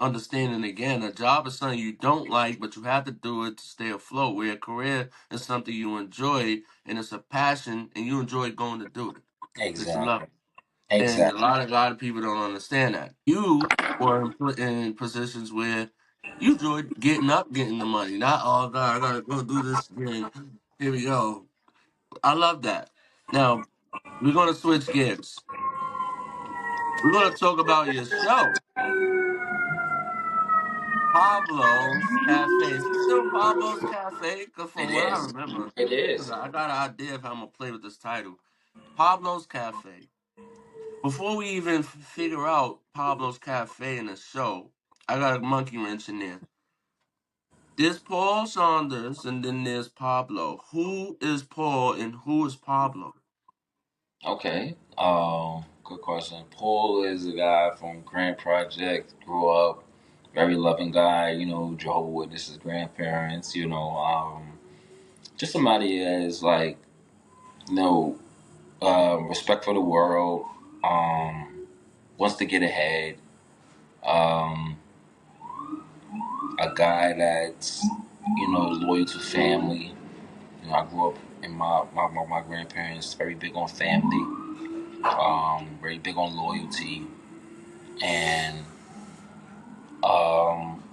understanding again. A job is something you don't like, but you have to do it to stay afloat. Where a career is something you enjoy and it's a passion, and you enjoy going to do it because you love Exactly. it. And a Exactly. lot of people don't understand that. You were in positions where you enjoyed getting up, getting the money. Not, oh God, I gotta go do this again. Here we go. I love that. Now we're gonna switch gears. We're gonna talk about your show, Pablo's Cafe. Is it still Pablo's Cafe? Because It from what I is. remember, It because is. I got an idea of how I'm gonna play with this title, Pablo's Cafe. Before we even figure out Pablo's Cafe in the show, I got a monkey wrench in there. There's Paul Saunders and then there's Pablo. Who is Paul and who is Pablo? Okay. Good question. Paul is a guy from Grand Project. Grew up, very loving guy. Jehovah Witnesses, grandparents. Just somebody that is like, you know, respect for the world. Um, Wants to get ahead. Um, a guy that's loyal to family. I grew up in my grandparents very big on family, very big on loyalty, and um,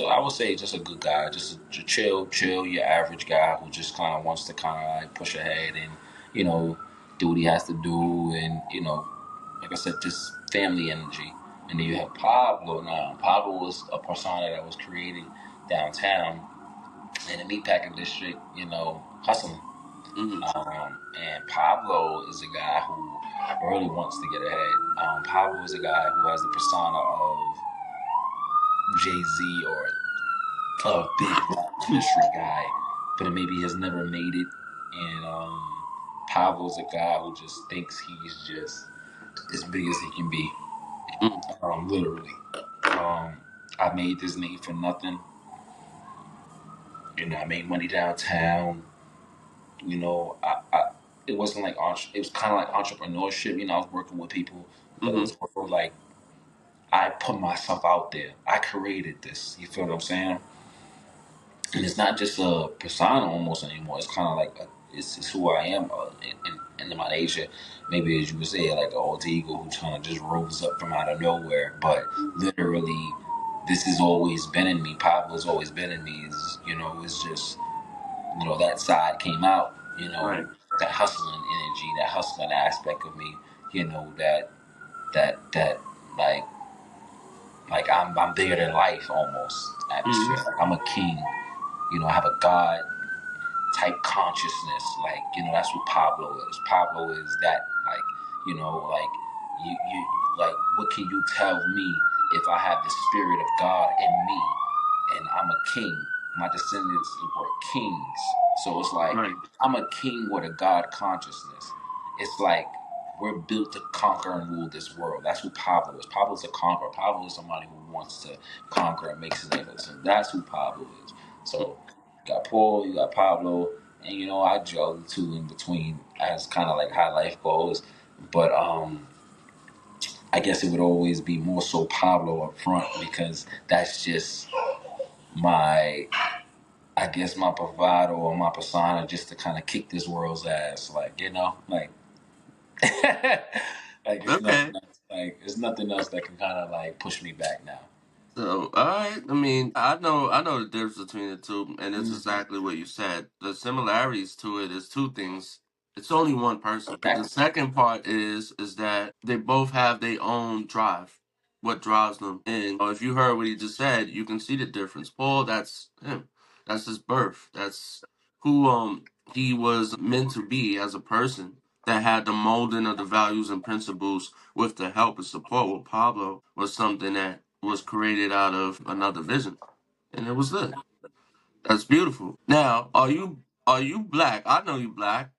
I would say just a good guy, just a chill, your average guy who just kind of wants to kind of like push ahead and you know do what he has to do, and like I said, just family energy. And then you have Pablo. Now, Pablo was a persona that was created downtown in the meatpacking district, hustling. Mm-hmm. And Pablo is a guy who really wants to get ahead. Pablo is a guy who has the persona of Jay Z or a big rap industry guy, but maybe has never made it. And Pablo's a guy who just thinks he's just as big as he can be, Mm-hmm. literally. Um, I made this name for nothing. I made money downtown. It wasn't like it was kind of like entrepreneurship. I was working with people, but it Mm-hmm. was more like I put myself out there. I created this. You feel what I'm saying? And it's not just a persona almost anymore. It's kind of like it's who I am in my nature. Maybe as you would say, like an old eagle who kind of just rose up from out of nowhere. But literally, this has always been in me. Pablo's always been in me. It's just that side came out. Right. That hustling energy, that hustling aspect of me. That that like I'm bigger than life almost Mm-hmm. atmosphere. Like I'm a king. I have a God type consciousness. Like, that's what Pablo is. Pablo is that, like, like you like what can you tell me if I have the spirit of God in me and I'm a king. My descendants were kings. So it's like Right. I'm a king with a God consciousness. It's like we're built to conquer and rule this world. That's who Pablo is. Pablo's a conqueror. Pablo is somebody who wants to conquer and make his name. So that's who Pablo is. So you got Paul, you got Pablo, and I juggle the two in between as kind of like how life goes. But I guess it would always be more so Pablo up front because that's just my, I guess my bravado or my persona just to kind of kick this world's ass, like like it's nothing Okay. else, like it's nothing else that can kind of like push me back now. So, all right. I mean, I know the difference between the two, and it's Mm. exactly what you said. The similarities to it is two things. It's only one person. The Exactly. second part is that they both have their own drive. What drives them, and if you heard what he just said, you can see the difference. Paul, that's him. That's his birth. That's who he was meant to be as a person. That had the molding of the values and principles with the help and support with Pablo was something that was created out of another vision, and it was good. That's beautiful. Now, are you black? I know you black.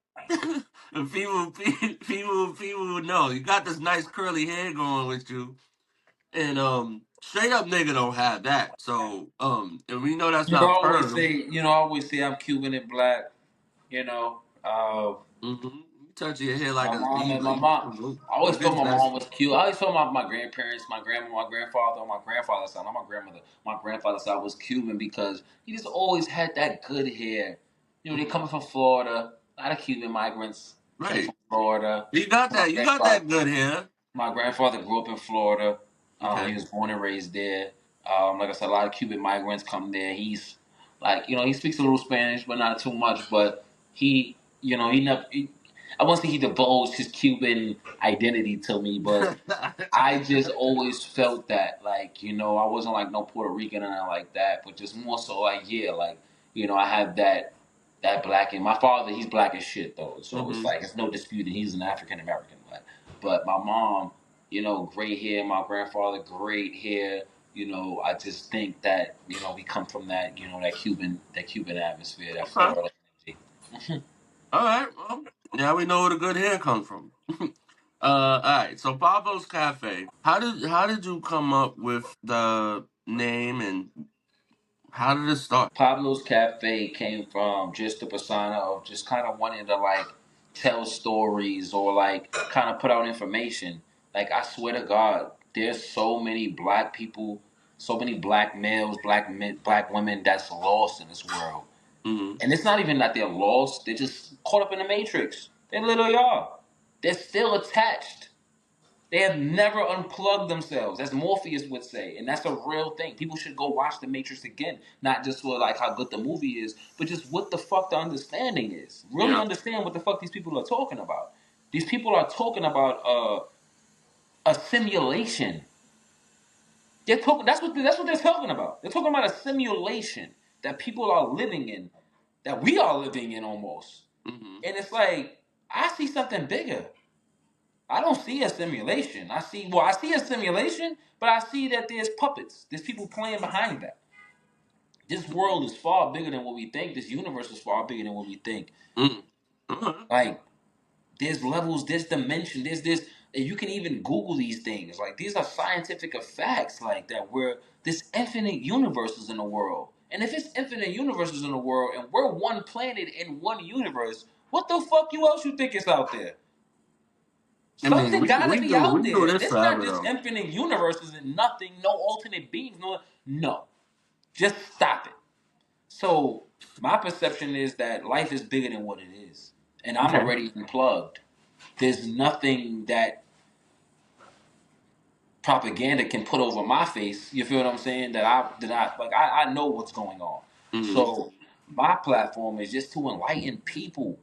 And people would know you got this nice curly hair going with you, and straight up nigga don't have that. So and we know that's not perm. I always say I'm Cuban and black. You know, You touch your hair like my a mom you and my like mom. I always look thought at my that. mom was cute. I always thought my grandparents, my grandma, my grandfather, on my grandfather's side, not my grandmother, my grandfather's side was Cuban because he just always had that good hair. They Mhm. coming from Florida. A lot of Cuban migrants came Right, from Florida. you got My that. You got grandfather, that good hair. my grandfather grew up in Florida. He Okay. was born and raised there. Like I said, a lot of Cuban migrants come there. He's like, he speaks a little Spanish, but not too much. But he never. I won't say he divulged his Cuban identity to me, but I just always felt that, like, I wasn't like no Puerto Rican and like that, but just more so like, yeah, like, I have that black in my father. He's black as shit though, so it's hmm like it's no disputing he's an African American. But my mom, gray hair. My grandfather, great hair. I just think that we come from that that Cuban atmosphere, that Okay. Florida energy. All right. Well, now we know where the good hair comes from. All right. So Pablo's Cafe. How did you come up with the name and how did it start? Pablo's Cafe came from just the persona of just kind of wanting to like tell stories or like kind of put out information. Like I swear to God, there's so many black people, so many black males, black men, black women that's lost in this world. hmm And it's not even that they're lost; they're just caught up in the matrix. They literally are. They're still attached. They have never unplugged themselves, as Morpheus would say, and that's a real thing. People should go watch The Matrix again, not just for like how good the movie is, but just what the fuck the understanding is. Really Yeah. understand what the fuck these people are talking about. These people are talking about a simulation. They're talking. That's what they're talking about. They're talking about a simulation that people are living in, that we are living in almost. hmm And it's like I see something bigger. I don't see a simulation. I see a simulation, but I see that there's puppets. There's people playing behind that. This world is far bigger than what we think. This universe is far bigger than what we think. hmm uh Like there's levels, there's dimension, there's this, and you can even Google these things. Like these are scientific facts like that where there's infinite universes in the world. And if it's infinite universes in the world and we're one planet in one universe, what the fuck else you think is out there? I mean, Something we gotta we be do out we do there. this It's not forever just though. infinite universes and nothing, no alternate beings, no. Just stop it. So my perception is that life is bigger than what it is. And I'm Okay. already unplugged. There's nothing that propaganda can put over my face. You feel what I'm saying? I know what's going on. hmm So my platform is just to enlighten people,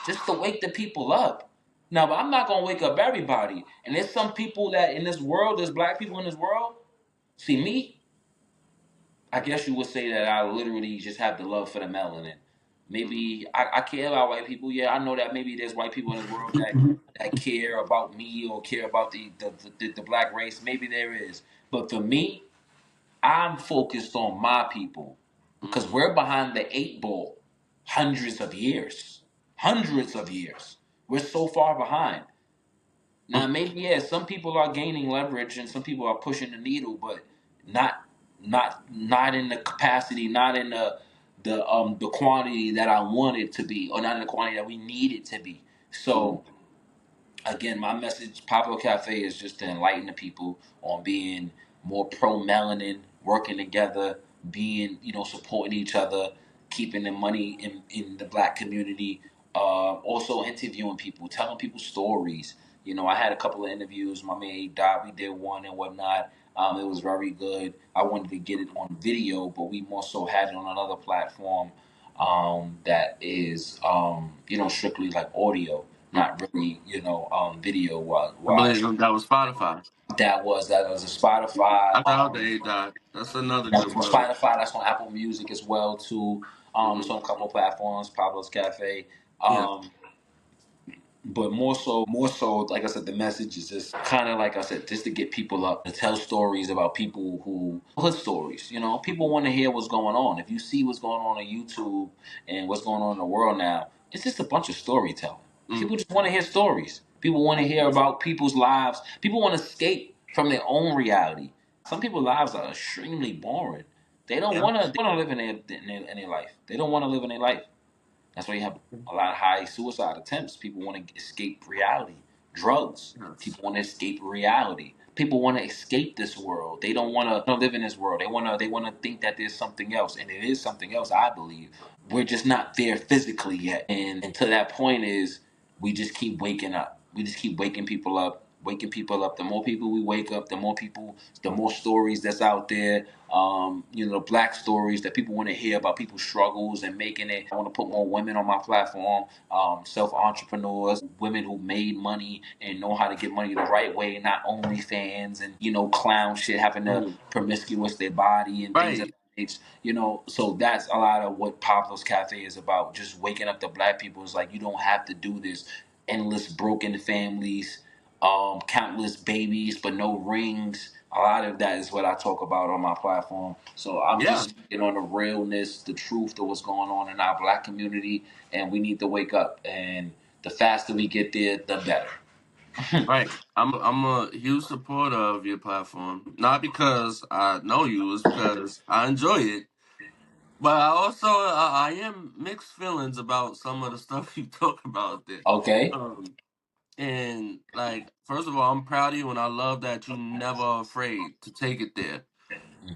just to wake the people up. Now, but I'm not gonna wake up everybody. And there's some people that in this world, there's black people in this world. See me, I guess you would say that I literally just have the love for the melanin. Maybe I care about white people. Yeah, I know that maybe there's white people in this world that care about me or care about the black race. Maybe there is. But for me, I'm focused on my people because we're behind the eight ball hundreds of years. Hundreds of years. We're so far behind. Now, maybe yeah, some people are gaining leverage and some people are pushing the needle, but not not in the capacity, not in the quantity that I want it to be, or not in the quantity that we need it to be. So again, my message, Pablo Cafe, is just to enlighten the people on being more pro melanin, working together, being supporting each other, keeping the money in the black community. Also interviewing people, telling people stories. I had a couple of interviews. My man Dot, we did one and whatnot. It was very good. I wanted to get it on video, but we more so had it on another platform that is, strictly like audio, not really, video I wise. believe that was Spotify. That was a Spotify. I thought they died. That's another That's good on brother. Spotify. That's on Apple Music as well too. It's Hmm. on a couple of platforms. Pablo's Cafe. Yeah. Um, but more so, like I said, the message is just kind of like I said, just to get people up to tell stories about people who hood stories. People want to hear what's going on. If you see what's going on YouTube and what's going on in the world now, it's just a bunch of storytelling. Mm. People just want to hear stories. People want to hear about people's lives. People want to escape from their own reality. Some people's lives are extremely boring. They don't Yeah. want to. They want to live in their life. They don't want to live in their life. That's why you have a lot of high suicide attempts. People want to escape reality. Drugs. Yes. People want to escape reality. People want to escape this world. They don't want to live in this world. They want to think that there's something else, and it is something else. I believe we're just not there physically yet. And until that point is, we just keep waking up. We just keep waking people up, waking people up. The more people we wake up, the more stories that's out there. Black stories that people want to hear about people's struggles and making it. I want to put more women on my platform, self entrepreneurs, women who made money and know how to get money the right way, not only fans and clown shit, having to Mhm. promiscuous their body and things of Right. that nature. So that's a lot of what Pablo's Cafe is about. Just waking up the black people. It's like you don't have to do this. Endless broken families, countless babies, but no rings. A lot of that is what I talk about on my platform. So I'm Yeah. just speaking on the realness, the truth of what's going on in our black community, and we need to wake up. And the faster we get there, the better. Right. I'm a huge supporter of your platform. Not because I know you, it's because I enjoy it. But I also I am mixed feelings about some of the stuff you talk about there. Okay. Um, and like, first of all, I'm proud of you, and I love that you never afraid to take it there.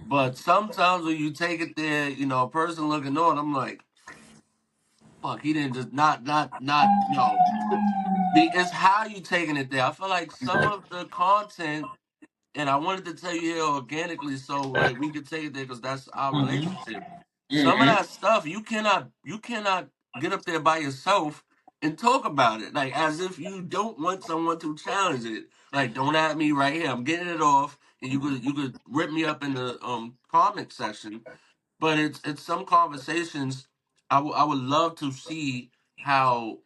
But sometimes when you take it there, a person looking on, I'm like, fuck, he didn't just not no. It's how you taking it there. I feel like some of the content, and I wanted to tell you here organically, so like we could take it there because that's our Mm-hmm. relationship. Some of Mm-hmm. that stuff you cannot get up there by yourself and talk about it like as if you don't want someone to challenge it. Like, don't at me right here. I'm getting it off, and you could rip me up in the comment section. But it's some conversations I would love to see how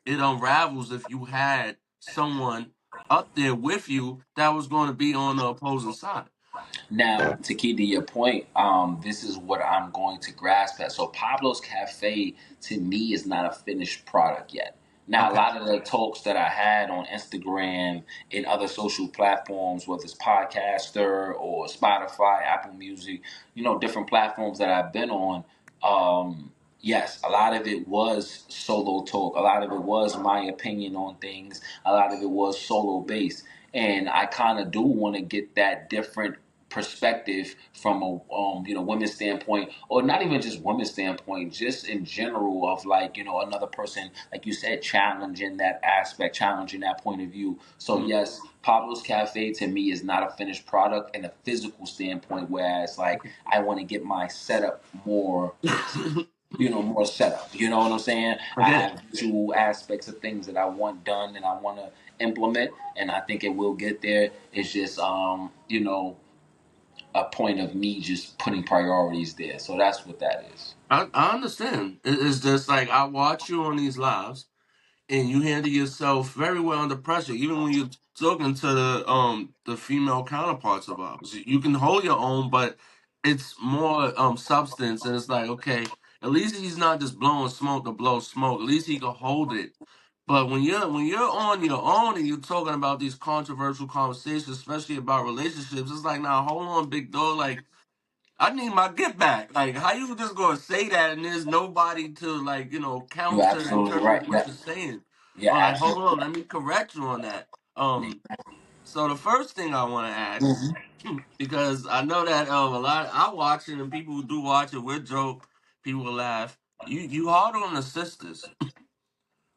it unravels if you had someone up there with you that was going to be on the opposing side. Now, to key to your point, this is what I'm going to grasp at. So, Pablo's Cafe to me is not a finished product yet. Now, a Okay. lot of the talks that I had on Instagram and other social platforms, whether it's Podcaster or Spotify, Apple Music, different platforms that I've been on, yes, a lot of it was solo talk. A lot of it was my opinion on things. A lot of it was solo based. And I kind of do want to get that different perspective from a women's standpoint, or not even just women's standpoint, just in general of like another person, like you said, challenging that aspect, challenging that point of view. So Mm. yes, Pablo's Cafe to me is not a finished product in a physical standpoint, whereas like I want to get my setup more, more setup. You know what I'm saying? I I get it. have visual aspects of things that I want done and I want to implement, and I think it will get there. It's just a point of me just putting priorities there. So that's what that is. I understand. It's just like I watch you on these lives, and you handle yourself very well under pressure. Even when you're talking to the female counterparts of ours, you can hold your own, but it's more substance, and it's like, okay, at least he's not just blowing smoke to blow smoke. At least he can hold it. But when you're on your own and you're talking about these controversial conversations, especially about relationships, it's like, now hold on, big dog. Like, I need my get back. Like, how you just gonna say that and there's nobody to like, You're counter absolutely right. interpret what Yeah, you're saying? you're Or like, hold on, absolutely let me correct you on that. right. So the first thing I want to ask, Mhm. because I know that a lot I watch it and people who do watch it will joke, people will laugh. You hard on the sisters.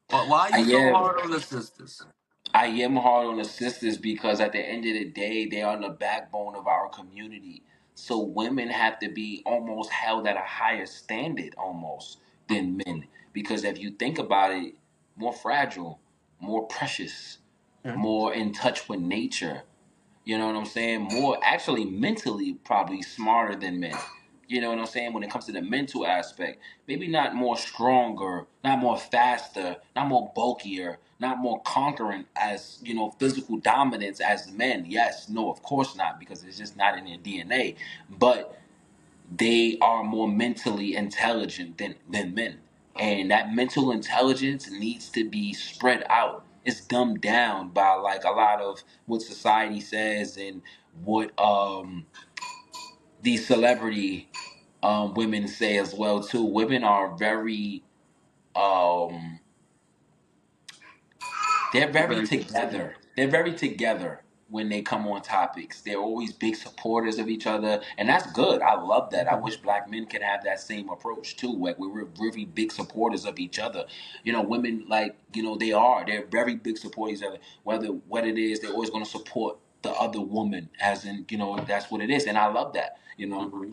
Why are you so Yeah, hard on the sisters? I am hard on the sisters because at the end of the day, they are the backbone of our community. So women have to be almost held at a higher standard almost than men. Because if you think about it, more fragile, more precious, Okay. more in touch with nature. You know what I'm saying? More actually mentally probably smarter than men. You know what I'm saying? When it comes to the mental aspect, maybe not more stronger, not more faster, not more bulkier, not more conquering as, physical dominance as men. Yes, no, of course not, because it's just not in their DNA. But they are more mentally intelligent than men. And that mental intelligence needs to be spread out. It's dumbed down by like a lot of what society says and what these celebrity women say as well too. Women are very um, they're very Very good. together. They're very together when they come on topics. They're always big supporters of each other, and that's good. I love that. I Okay. wish black men could have that same approach too. Like we're really big supporters of each other. Women like they are. They're very big supporters of each other. Whether what it is, they're always going to support the other woman, as in that's what it is, and I love that. Mm-hmm.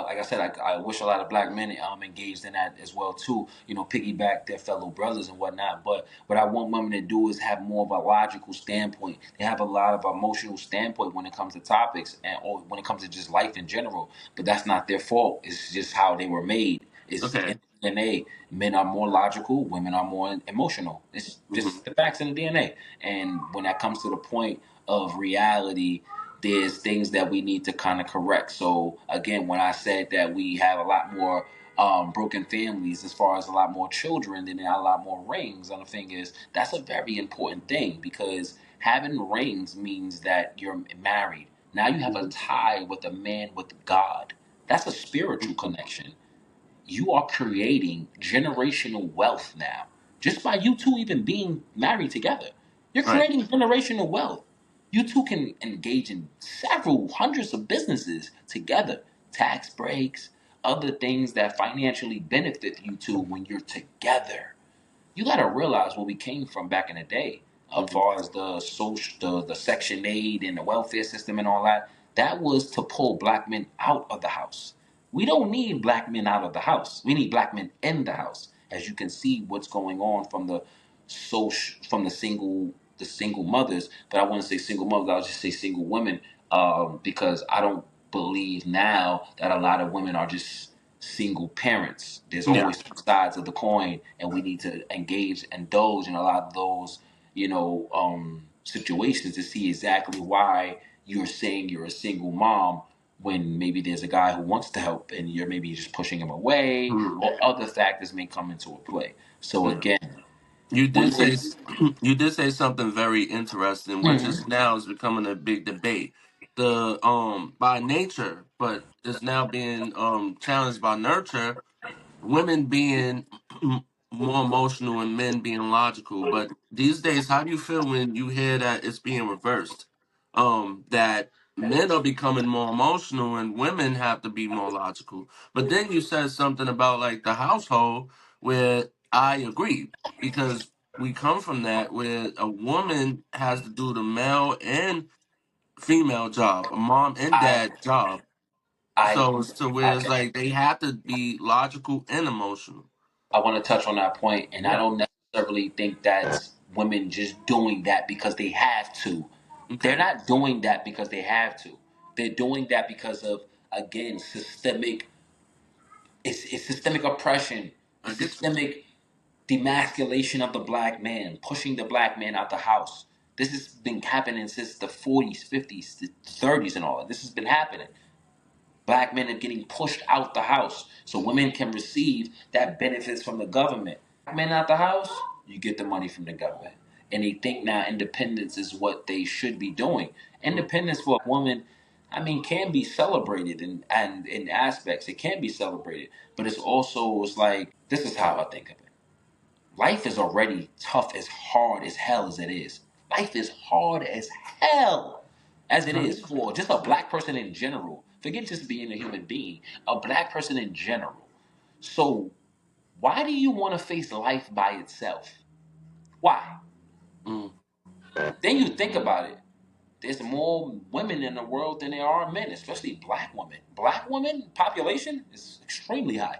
Like I said, I wish a lot of black men engaged in that as well too. Piggyback their fellow brothers and whatnot. But what I want women to do is have more of a logical standpoint. They have a lot of emotional standpoint when it comes to topics and or when it comes to just life in general. But that's not their fault. It's just how they were made. It's Okay. in the DNA. Men are more logical. Women are more emotional. It's Mm-hmm. just the facts in the DNA. And when that comes to the point of reality, there's things that we need to kind of correct. So again, when I said that we have a lot more broken families as far as a lot more children than a lot more rings on the fingers, that's a very important thing because having rings means that you're married. Now you have a Mm-hmm. tie with a man with God. That's a spiritual connection. You are creating generational wealth now. Just by you two even being married together, you're Right. creating generational wealth. You two can engage in several hundreds of businesses together, tax breaks, other things that financially benefit you two when you're together. You got to realize where we came from back in the day, as Mm-hmm. far as the Section 8 and the welfare system and all that. That was to pull black men out of the house. We don't need black men out of the house. We need black men in the house. As you can see, what's going on from the single mothers. But I want to say single mothers. I'll just say single women because I don't believe now that a lot of women are just single parents. There's Yeah. always two sides of the coin, and we need to indulge in a lot of those, situations to see exactly why you're saying you're a single mom when maybe there's a guy who wants to help and you're maybe just pushing him away, Mm-hmm. or other factors may come into a play. So Yeah. again, You did say women. you did say something very interesting, which is Mhm. now is becoming a big debate. The by nature, but is now being challenged by nurture, women being more emotional and men being logical. But these days, how do you feel when you hear that it's being reversed? That men are becoming more emotional and women have to be more logical. But then you said something about like the household where I agree because we come from that where a woman has to do the male and female job, a mom and I dad job. I So it's to where it's okay. like they have to be logical and emotional. I want to touch on that point, and I Yeah. don't necessarily think that's women just doing that because they have to. They're Okay. not doing that because they have to. They're doing that because of again systemic. It's systemic oppression. I It's get you. systemic demasculation of the black man, pushing the black man out the house. This has been happening since the 40s, 50s, the 30s, and all that. This has been happening. Black men are getting pushed out the house so women can receive that benefits from the government. Men out the house, you get the money from the government. And they think now independence is what they should be doing. Mm. Independence for a woman, I mean, can be celebrated and in aspects. It can be celebrated. But it's like, this is how I think of it. Life is already tough as hard as hell as it is. Life is hard as hell as it Right. is for just a black person in general. Forget just being a human being, a black person in general. So why do you want to face life by itself? Why? Mm. Then you think about it. There's more women in the world than there are men, especially black women. Black women population is extremely high.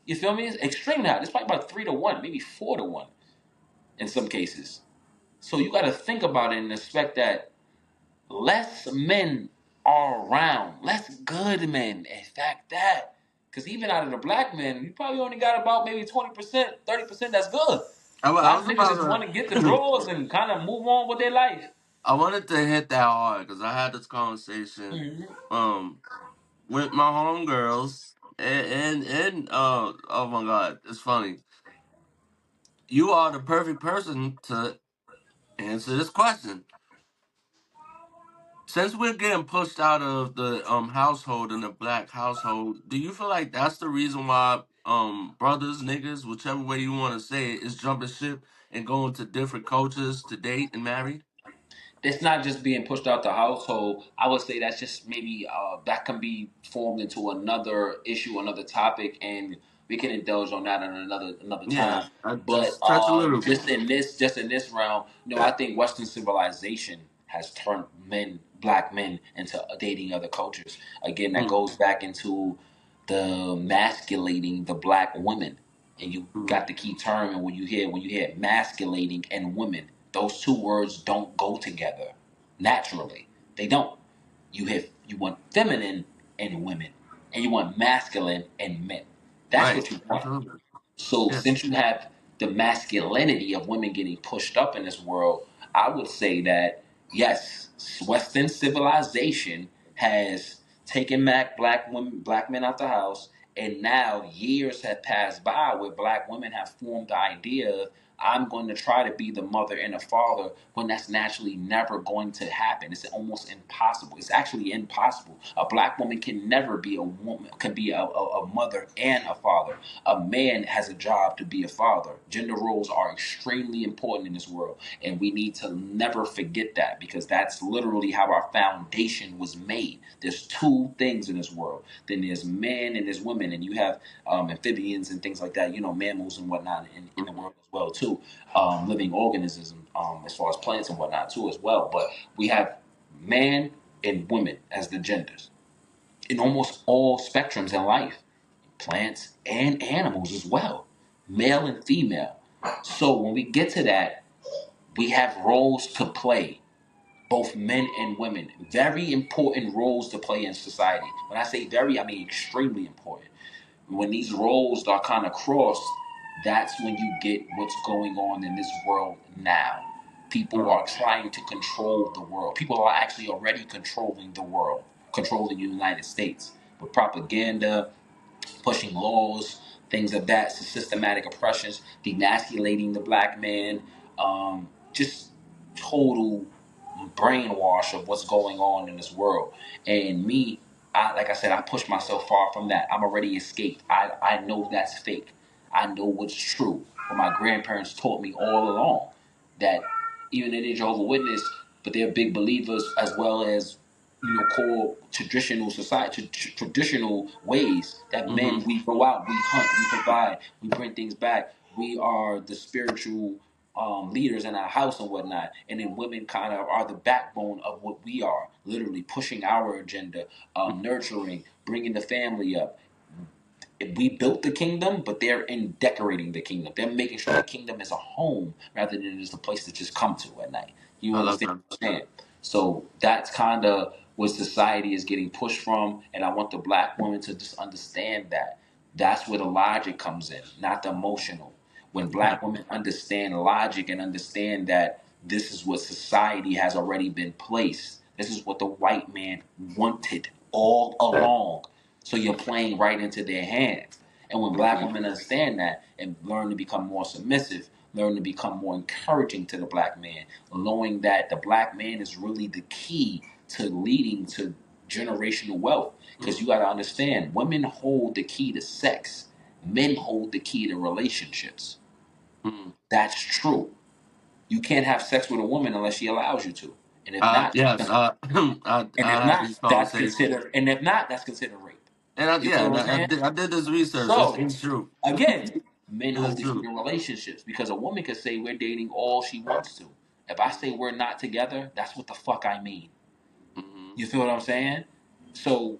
You feel me? It's extremely high. It's probably about 3 to 1, maybe 4 to 1 in some cases. So you got to think about it and expect that less men are around, less good men. In fact, that because even out of the black men, you probably only got about maybe 20%, 30% that's good. A I lot of was niggas just want about to get the to. drawers and kind of move on with their life. I wanted to hit that hard because I had this conversation Mhm. um with my homegirls and oh my god, it's funny. You are the perfect person to answer this question. Since we're getting pushed out of the household in the black household, do you feel like that's the reason why brothers, niggas, whichever way you want to say it, is jumping ship and going to different cultures to date and marry? It's not just being pushed out the household. I would say that's just maybe that can be formed into another issue, another topic, and we can indulge on that in another time. Yeah, I But just touch a little bit. just in this realm, I think Western civilization has turned black men, into dating other cultures. Again, that Mm, goes back into the masculating the black women, and you mm, got the key term. And when you hear masculating and women, those two words don't go together naturally. They don't. You want feminine and women, and you want masculine and men. That's right, what you want. absolutely. So Yes. since you have the masculinity of women getting pushed up in this world, I would say that yes, Western civilization has taken back black men out the house, and now years have passed by where black women have formed the idea of I'm going to try to be the mother and a father when that's naturally never going to happen. It's almost impossible. It's actually impossible. A black woman can never be a woman, can be a mother and a father. A man has a job to be a father. Gender roles are extremely important in this world, and we need to never forget that because that's literally how our foundation was made. There's two things in this world. Then there's men and there's women, and you have amphibians and things like that. Mammals and whatnot in the world as well too. Living organisms, as far as plants and whatnot too as well. But we have man and women as the genders in almost all spectrums in life, plants and animals as well, male and female. So when we get to that, we have roles to play, both men and women. Very important roles to play in society. When I say very, I mean extremely important. When these roles are kind of crossed, that's when you get what's going on in this world now. People Mm, are trying to control the world. People are actually already controlling the world, controlling the United States with propaganda, pushing laws, things of that, systematic oppressions, demasculating the black man, just total brainwash of what's going on in this world. And me, like I said, I push myself far from that. I'm already escaped. I know that's fake. I know what's true. What my grandparents taught me all along, that even in the Jehovah Witness, but they're big believers as well as core traditional society, traditional ways that mm-hmm. men, we go out, we hunt, we provide, we bring things back. We are the spiritual leaders in our house and whatnot, and then women kind of are the backbone of what we are, literally pushing our agenda, nurturing, bringing the family up. We built the kingdom, but they're in decorating the kingdom. They're making sure the kingdom is a home rather than just a place to just come to at night. You I love understand that. what I'm saying? So that's kind of what society is getting pushed from, and I want the black woman to just understand that. That's where the logic comes in, not the emotional. When black Exactly. women understand logic and understand that this is what society has already been placed, this is what the white man wanted all along. So you're playing right into their hands. And when black Mm-hmm. women understand that and learn to become more submissive, learn to become more encouraging to the black man, knowing that the black man is really the key to leading to generational wealth. Because you got to understand, women hold the key to sex, men hold the key to relationships. Mm-hmm. That's true. You can't have sex with a woman unless she allows you to. And if not, Yes, I had these conversations, and if not, that's considered rape. You yeah, feel and what I'm saying? I did this research. So, It's true. again, men It is hold the key true. to relationships because a woman could say we're dating all she wants to. If I say we're not together, that's what the fuck I mean. Hmm. You feel what I'm saying? So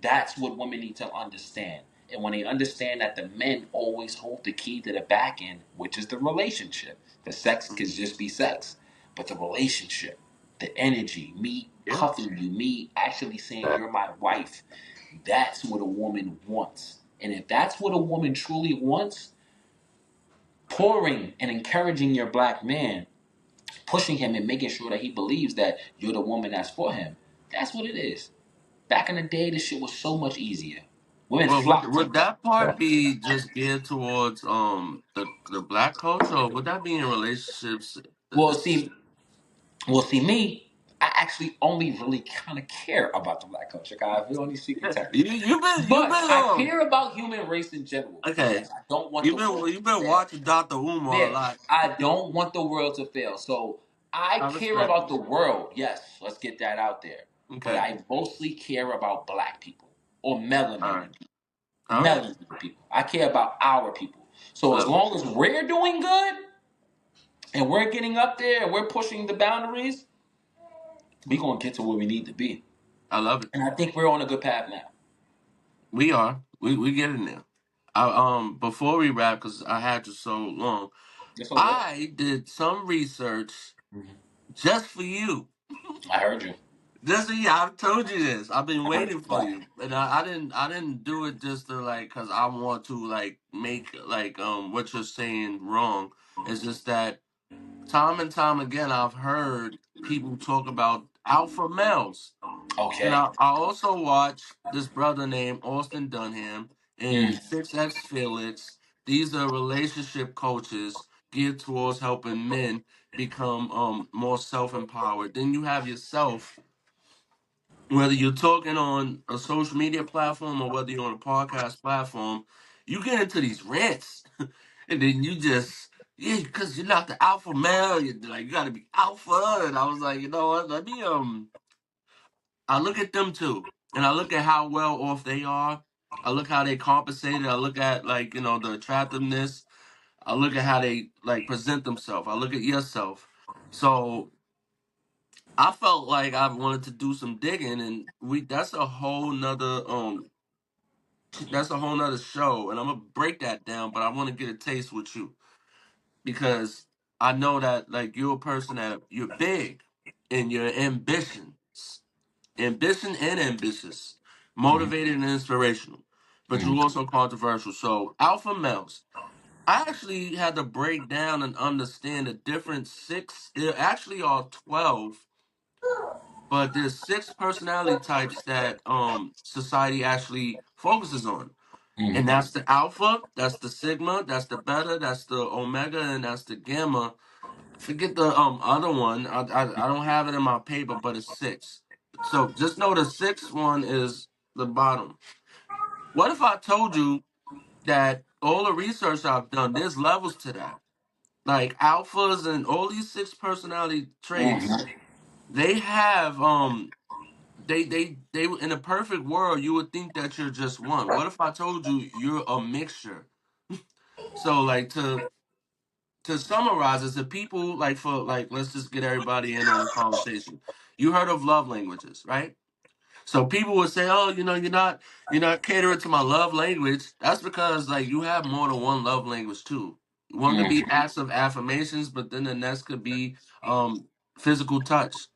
that's what women need to understand. And when they understand that the men always hold the key to the back end, which is the relationship. The sex can just be sex, but the relationship, the energy, me Yeah. cuffing you, me actually saying you're my wife, that's what a woman wants. And if that's what a woman truly wants, pouring and encouraging your black man, pushing him and making sure that he believes that you're the woman that's for him, that's what it is. Back in the day, this shit was so much easier. Women Well, flocked to would me. that part be just geared towards the black culture, or would that be in relationships? Well, see, me, I actually only really kind of care about the black culture, guys. We only speak in terms. You've But been I care about human race in general because okay. yes, I don't want the world You've to been fail. watching Dr. Umar a Yeah, lot. I don't want the world to fail. So I I care respect about it. the world. Yes, let's get that out there. But Okay. I mostly care about black people or All right. melanated people. All right. Melanated people. I care about our people. So as Love it. long as we're doing good and we're getting up there and we're pushing the boundaries, we're gonna get to where we need to be. I love it. And I think we're on a good path now. We are. We get in there. Before we wrap, because I had you so long, It's all good. I did some research Mhm. just for you. I heard you. Just for you. I've told you this. I've been I heard waiting you. for you, and I didn't do it just to like because I want to like make like what you're saying wrong. It's just that time and time again I've heard people talk about alpha males. And Okay. I also watch this brother named Austin Dunham and Mm. 6X Felix. These are relationship coaches geared towards helping men become more self empowered. Then you have yourself, whether you're talking on a social media platform or whether you're on a podcast platform, you get into these rants, and then you just yeah, because you're not the alpha male. You're like you got to be alpha, and I was like, you know what? Let me I look at them too, and I look at how well off they are. I look how they compensated. I look at like the attractiveness. I look at how they like present themselves. I look at yourself. So I felt like I wanted to do some digging, and we that's a whole nother show, and I'm gonna break that down. But I want to get a taste with you because I know that like you're a person that you're big in your ambition and ambitious, Mm-hmm. motivated and inspirational, but Mm-hmm. you're also controversial. So, alpha males, I actually had to break down and understand the different six. There actually are 12, but there's six personality types that society actually focuses on, and Mm-hmm. that's the alpha, that's the sigma, that's the beta, that's the omega, and that's the gamma. Forget the other one. I don't have it in my paper, but it's six. So just know the sixth one is the bottom. What if I told you that all the research I've done, there's levels to that. Like alphas and all these six personality traits, Mm-hmm. they have they in a perfect world you would think that you're just one. What if I told you you're a mixture? So like to summarize is the people like for like let's just get everybody in on the conversation. You heard of love languages, right? So people would say, "Oh, you're not catering to my love language." That's because like you have more than one love language too. One could be Mm-hmm. acts of affirmations, but then the next could be um physical touch.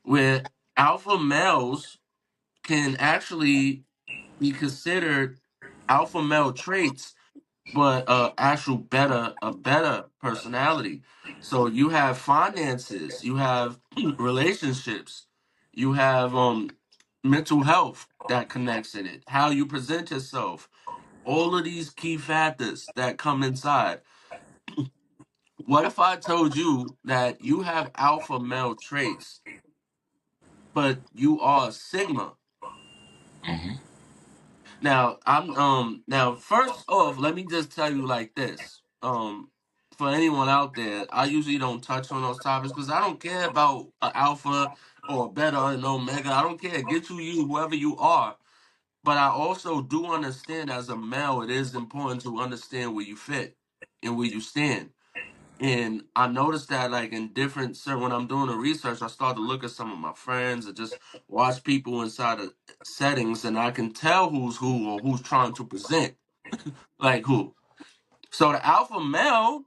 Where alpha males can actually be considered alpha male traits but a better personality. So you have finances, you have relationships, you have mental health that connects in it, how you present yourself, all of these key factors that come inside. What if I told you that you have alpha male traits, but you are a sigma? Mm-hmm. Now first off, let me just tell you like this. For anyone out there, I usually don't touch on those topics because I don't care about an alpha or a beta or an omega. I don't care. Get to you, whoever you are. But I also do understand as a male, it is important to understand where you fit and where you stand. And I noticed that like in different certain when I'm doing the research, I start to look at some of my friends and just watch people inside of settings, and I can tell who's who or who's trying to present like who. So the alpha male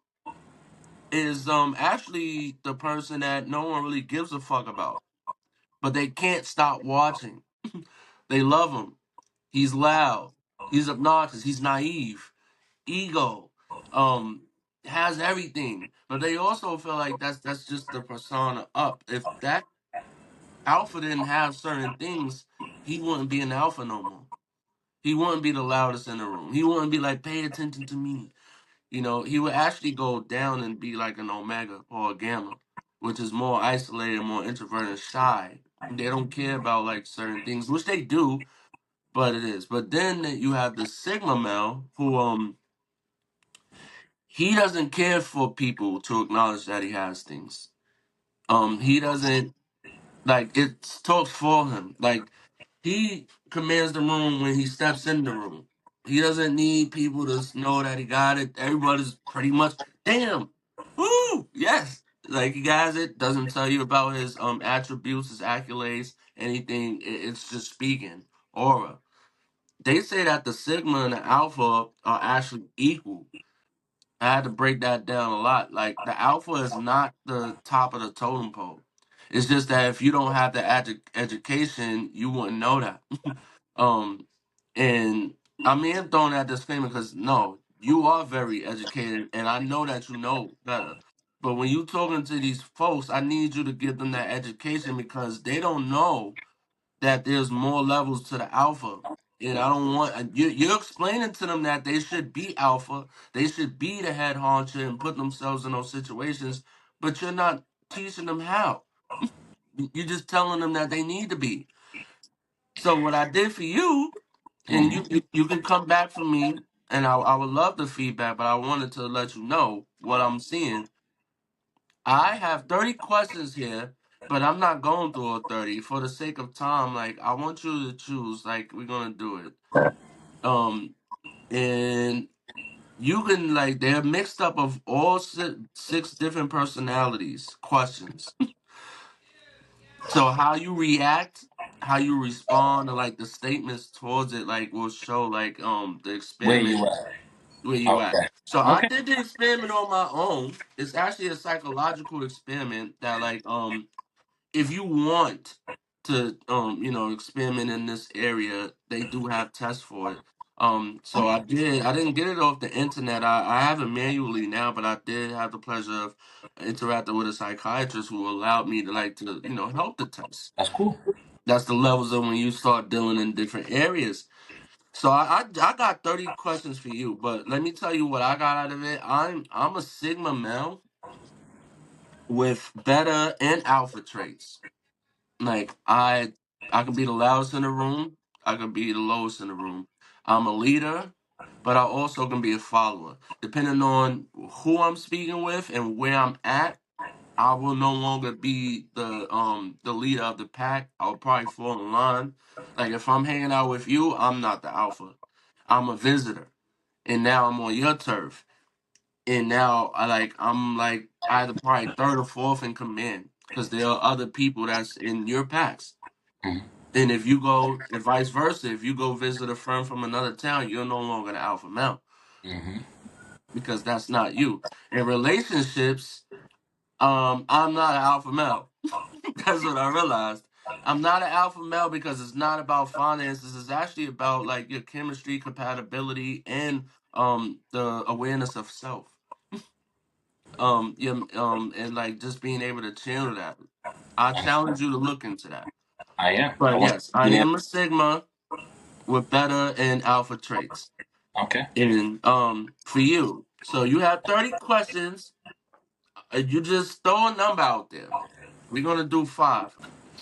is actually the person that no one really gives a fuck about, but they can't stop watching. They love him. He's loud. He's obnoxious. He's naive. Ego. Um, has everything, but they also feel like that's just the persona up. If that alpha didn't have certain things, he wouldn't be an alpha no more. He wouldn't be the loudest in the room. He wouldn't be like, pay attention to me. You know, he would actually go down and be like an omega or a gamma, which is more isolated, more introverted, and shy. They don't care about like certain things, which they do, but it is. But then you have the sigma male who he doesn't care for people to acknowledge that he has things. He doesn't like it talks for him. Like he commands the room when he steps in the room. He doesn't need people to know that he got it. Everybody's pretty much damn. Woo! Yes. Like he has it, doesn't tell you about his attributes, his accolades, anything. It's just speaking. Aura. They say that the Sigma and the Alpha are actually equal. I had to break that down a lot. Like the alpha is not the top of the totem pole. It's just that if you don't have the education, you wouldn't know that. um, and I mean, I'm throwing that disclaimer because no, you are very educated, and I know that you know better. But when you talking to these folks, I need you to give them that education because they don't know that there's more levels to the alpha. And I don't want you're explaining to them that they should be alpha, they should be the head honcho and put themselves in those situations, but you're not teaching them how. You're just telling them that they need to be. So what I did for you, and Hmm. you can come back for me, and I would love the feedback, but I wanted to let you know what I'm seeing. I have 30 questions here, but I'm not going through all 30 for the sake of time. Like I want you to choose. Like we're gonna do it. Um, and you can like they're mixed up of all six different personalities. Questions. So how you react, how you respond, and like the statements towards it, like will show like the Where experiment you at? where you at. Okay. So I Okay. did the experiment on my own. It's actually a psychological experiment that like if you want to experiment in this area, they do have tests for it. So I didn't get it off the internet. I have it manually now, but I did have the pleasure of interacting with a psychiatrist who allowed me to help the test. That's cool. That's the levels of when you start dealing in different areas. So I got 30 questions for you, but let me tell you what I got out of it. I'm a sigma male with beta and alpha traits. Like I can be the loudest in the room. I can be the lowest in the room. I'm a leader, but I also can be a follower. Depending on who I'm speaking with and where I'm at, I will no longer be the leader of the pack. I'll probably fall in line. Like if I'm hanging out with you, I'm not the alpha. I'm a visitor. And now I'm on your turf. And now I'm like either probably third or fourth in command. Because there are other people that's in your packs. Hmm. And if you go, and vice versa, if you go visit a friend from another town, you're no longer the alpha male Hmm. because that's not you. In relationships, I'm not an alpha male. That's what I realized. I'm not an alpha male because it's not about finances. It's actually about like your chemistry, compatibility, and the awareness of self. And like just being able to channel that. I challenge you to look into that. I am. I But want yes, I to be am a sigma with beta and alpha traits. okay. And for you, so you have 30 questions. You just throw a number out there. We're gonna do five.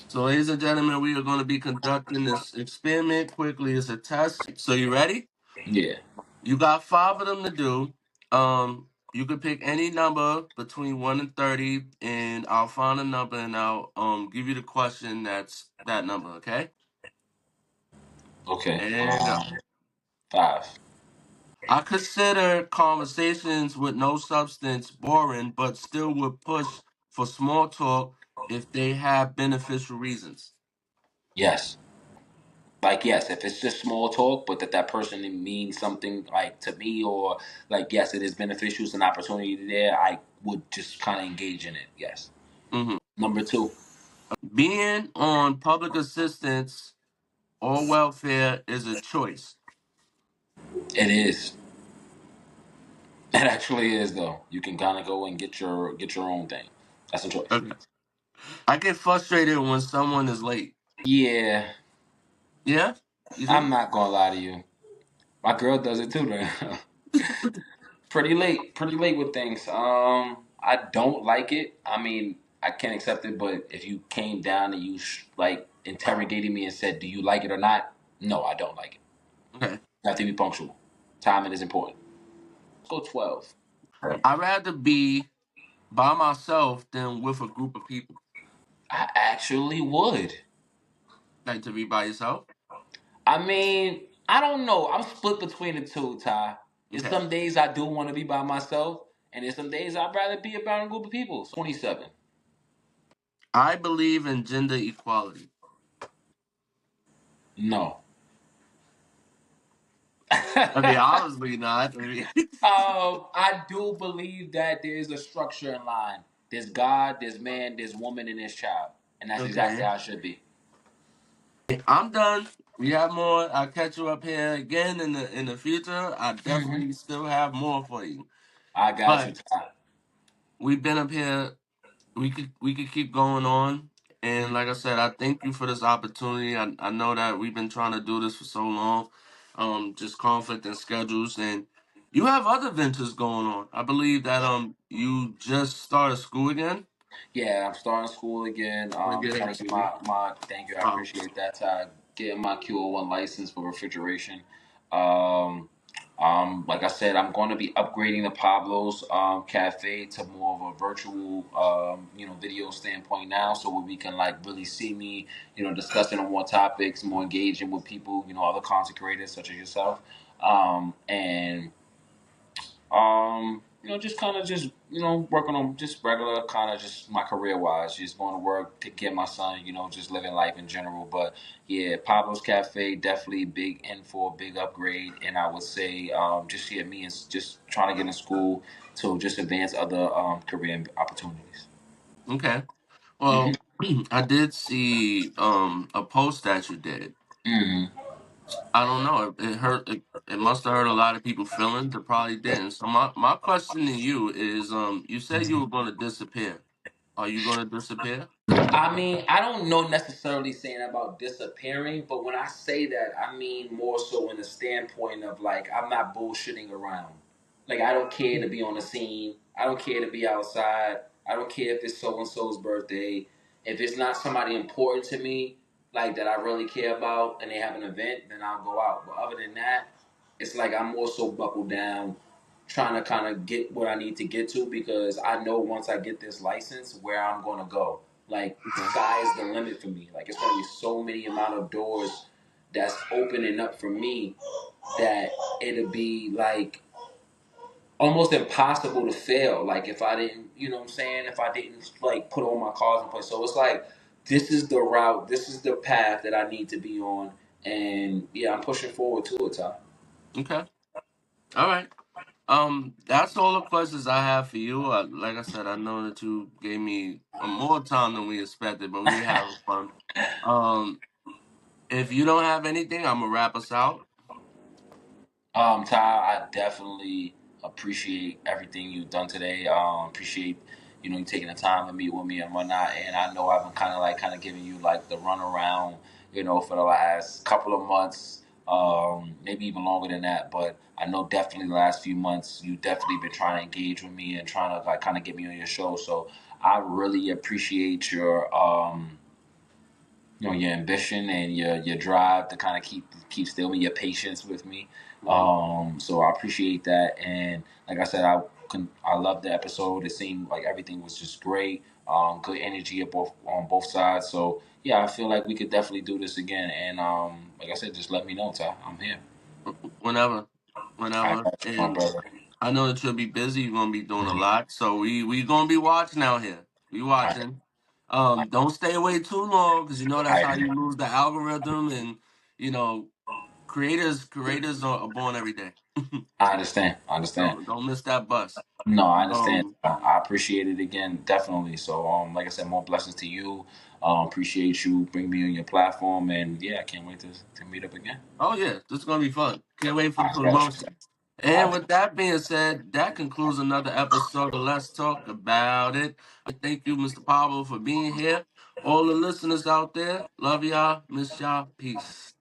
So, ladies and gentlemen, we are going to be conducting this experiment quickly. It's a test. So, you ready? Yeah. You got five of them to do. You could pick any number between 1 and 30, and I'll find a number and I'll give you the question that's that number. Okay? Okay. And go. 5. I consider conversations with no substance boring, but still would push for small talk if they have beneficial reasons. Yes. Like yes, if it's just small talk, but that person means something like to me, or like yes, it is beneficial, it's an opportunity there. I would just kind of engage in it. Yes. Hmm. Number two, Being on public assistance or welfare is a choice. it is. It actually is though. You can kind of go and get your own thing. That's a choice. Okay. I get frustrated when someone is late. Yeah, Yeah? You I'm do? not gonna lie to you. My girl does it too. Then pretty late with things. I don't like it. I mean, I can't accept it. But if you came down and you like interrogated me and said, "Do you like it or not?" No, I don't like it. Okay. You have to be punctual. Timing is important. Let's go 12. I'd rather be by myself than with a group of people. I actually would. Like to be by yourself? I mean, I don't know. I'm split between the two, Ty. There's Okay. some days I do want to be by myself, and there's some days I'd rather be around a group of people. So 27. I believe in gender equality. No. I mean, obviously not. I mean, I do believe that there is a structure in line. There's God, there's man, there's woman, and there's child, and that's exactly okay. how it should be. I'm done. We have more. I'll catch you up here again in the future. I Hmm. definitely still have more for you. I got you, But Ty. we've been up here. We could keep going on. And like I said, I thank you for this opportunity. I know that we've been trying to do this for so long. Just conflict and schedules, and you have other ventures going on. I believe that you just started school again. Yeah, I'm starting school again. I want to get Trying to get into you. my thank you. I Um, appreciate that. Getting my QO1 license for refrigeration. Um, like I said, I'm going to be upgrading the Pablo's Cafe to more of a virtual, video standpoint now, so where we can like really see me, discussing on more topics, more engaging with people, other content creators such as yourself, and just kind of just working on just regular kind of just my career wise, just going to work, take care of my son, just living life in general. But yeah, Pablo's Cafe definitely big in for a big upgrade, and I would say just me and just trying to get in school to just advance other career opportunities. okay. Hmm. Well, I did see a post that you did. Hmm. I don't know. It hurt. It must have hurt a lot of people feelings. It probably didn't. So my question to you is, you said you were going to disappear. Are you going to disappear? I mean, I don't know necessarily saying about disappearing, but when I say that, I mean more so in the standpoint of like I'm not bullshitting around. Like I don't care to be on the scene. I don't care to be outside. I don't care if it's so and so's birthday. If it's not somebody important to me, like that I really care about, and they have an event, then I'll go out. But other than that, it's like I'm more so buckled down, trying to kind of get what I need to get to because I know once I get this license where I'm going to go. Like Okay. sky's the limit for me. Like it's going to be so many amount of doors that's opening up for me that it'll be like almost impossible to fail. Like if I didn't, you know what I'm saying? If I didn't like put all my cards in place. So it's like this is the route, this is the path that I need to be on. And yeah, I'm pushing forward to it, Ty. Okay. All right. That's all the questions I have for you. Like I said, I know that you gave me more time than we expected, but we having fun. Um, if you don't have anything, I'm gonna wrap us out. Ty, I definitely appreciate everything you've done today. Appreciate you taking the time to meet with me and whatnot. And I know I've been kind of giving you like the runaround, for the last couple of months, maybe even longer than that. But I know definitely the last few months you definitely been trying to engage with me and trying to like kind of get me on your show. So I really appreciate your ambition and your drive to kind of keep still me, your patience with me. Mhm. So I appreciate that, and like I said, I love the episode. It seemed like everything was just great. Good energy at on both sides. So yeah, I feel like we could definitely do this again. And like I said, just let me know, Ty. I'm here. Whenever. I whenever. got you, my And brother. I know that you'll be busy. You're gonna be doing a Mhm. lot, so we gonna be watching out here. We I, watching. Don't stay away too long because you know that's I, how you lose the algorithm. And you know, creators are born every day. I understand. I understand. Don't miss that bus. No, I understand. Um, I appreciate it again, definitely. So, like I said, more blessings to you. Appreciate you bringing me on your platform, and yeah, I can't wait to meet up again. oh yeah, this is gonna be fun. Can't wait for the I got you. promotion. And I, with that being said, that concludes another episode of Let's Talk About It. Thank you, Mr. Pablo, for being here. All the listeners out there, love y'all, miss y'all, peace.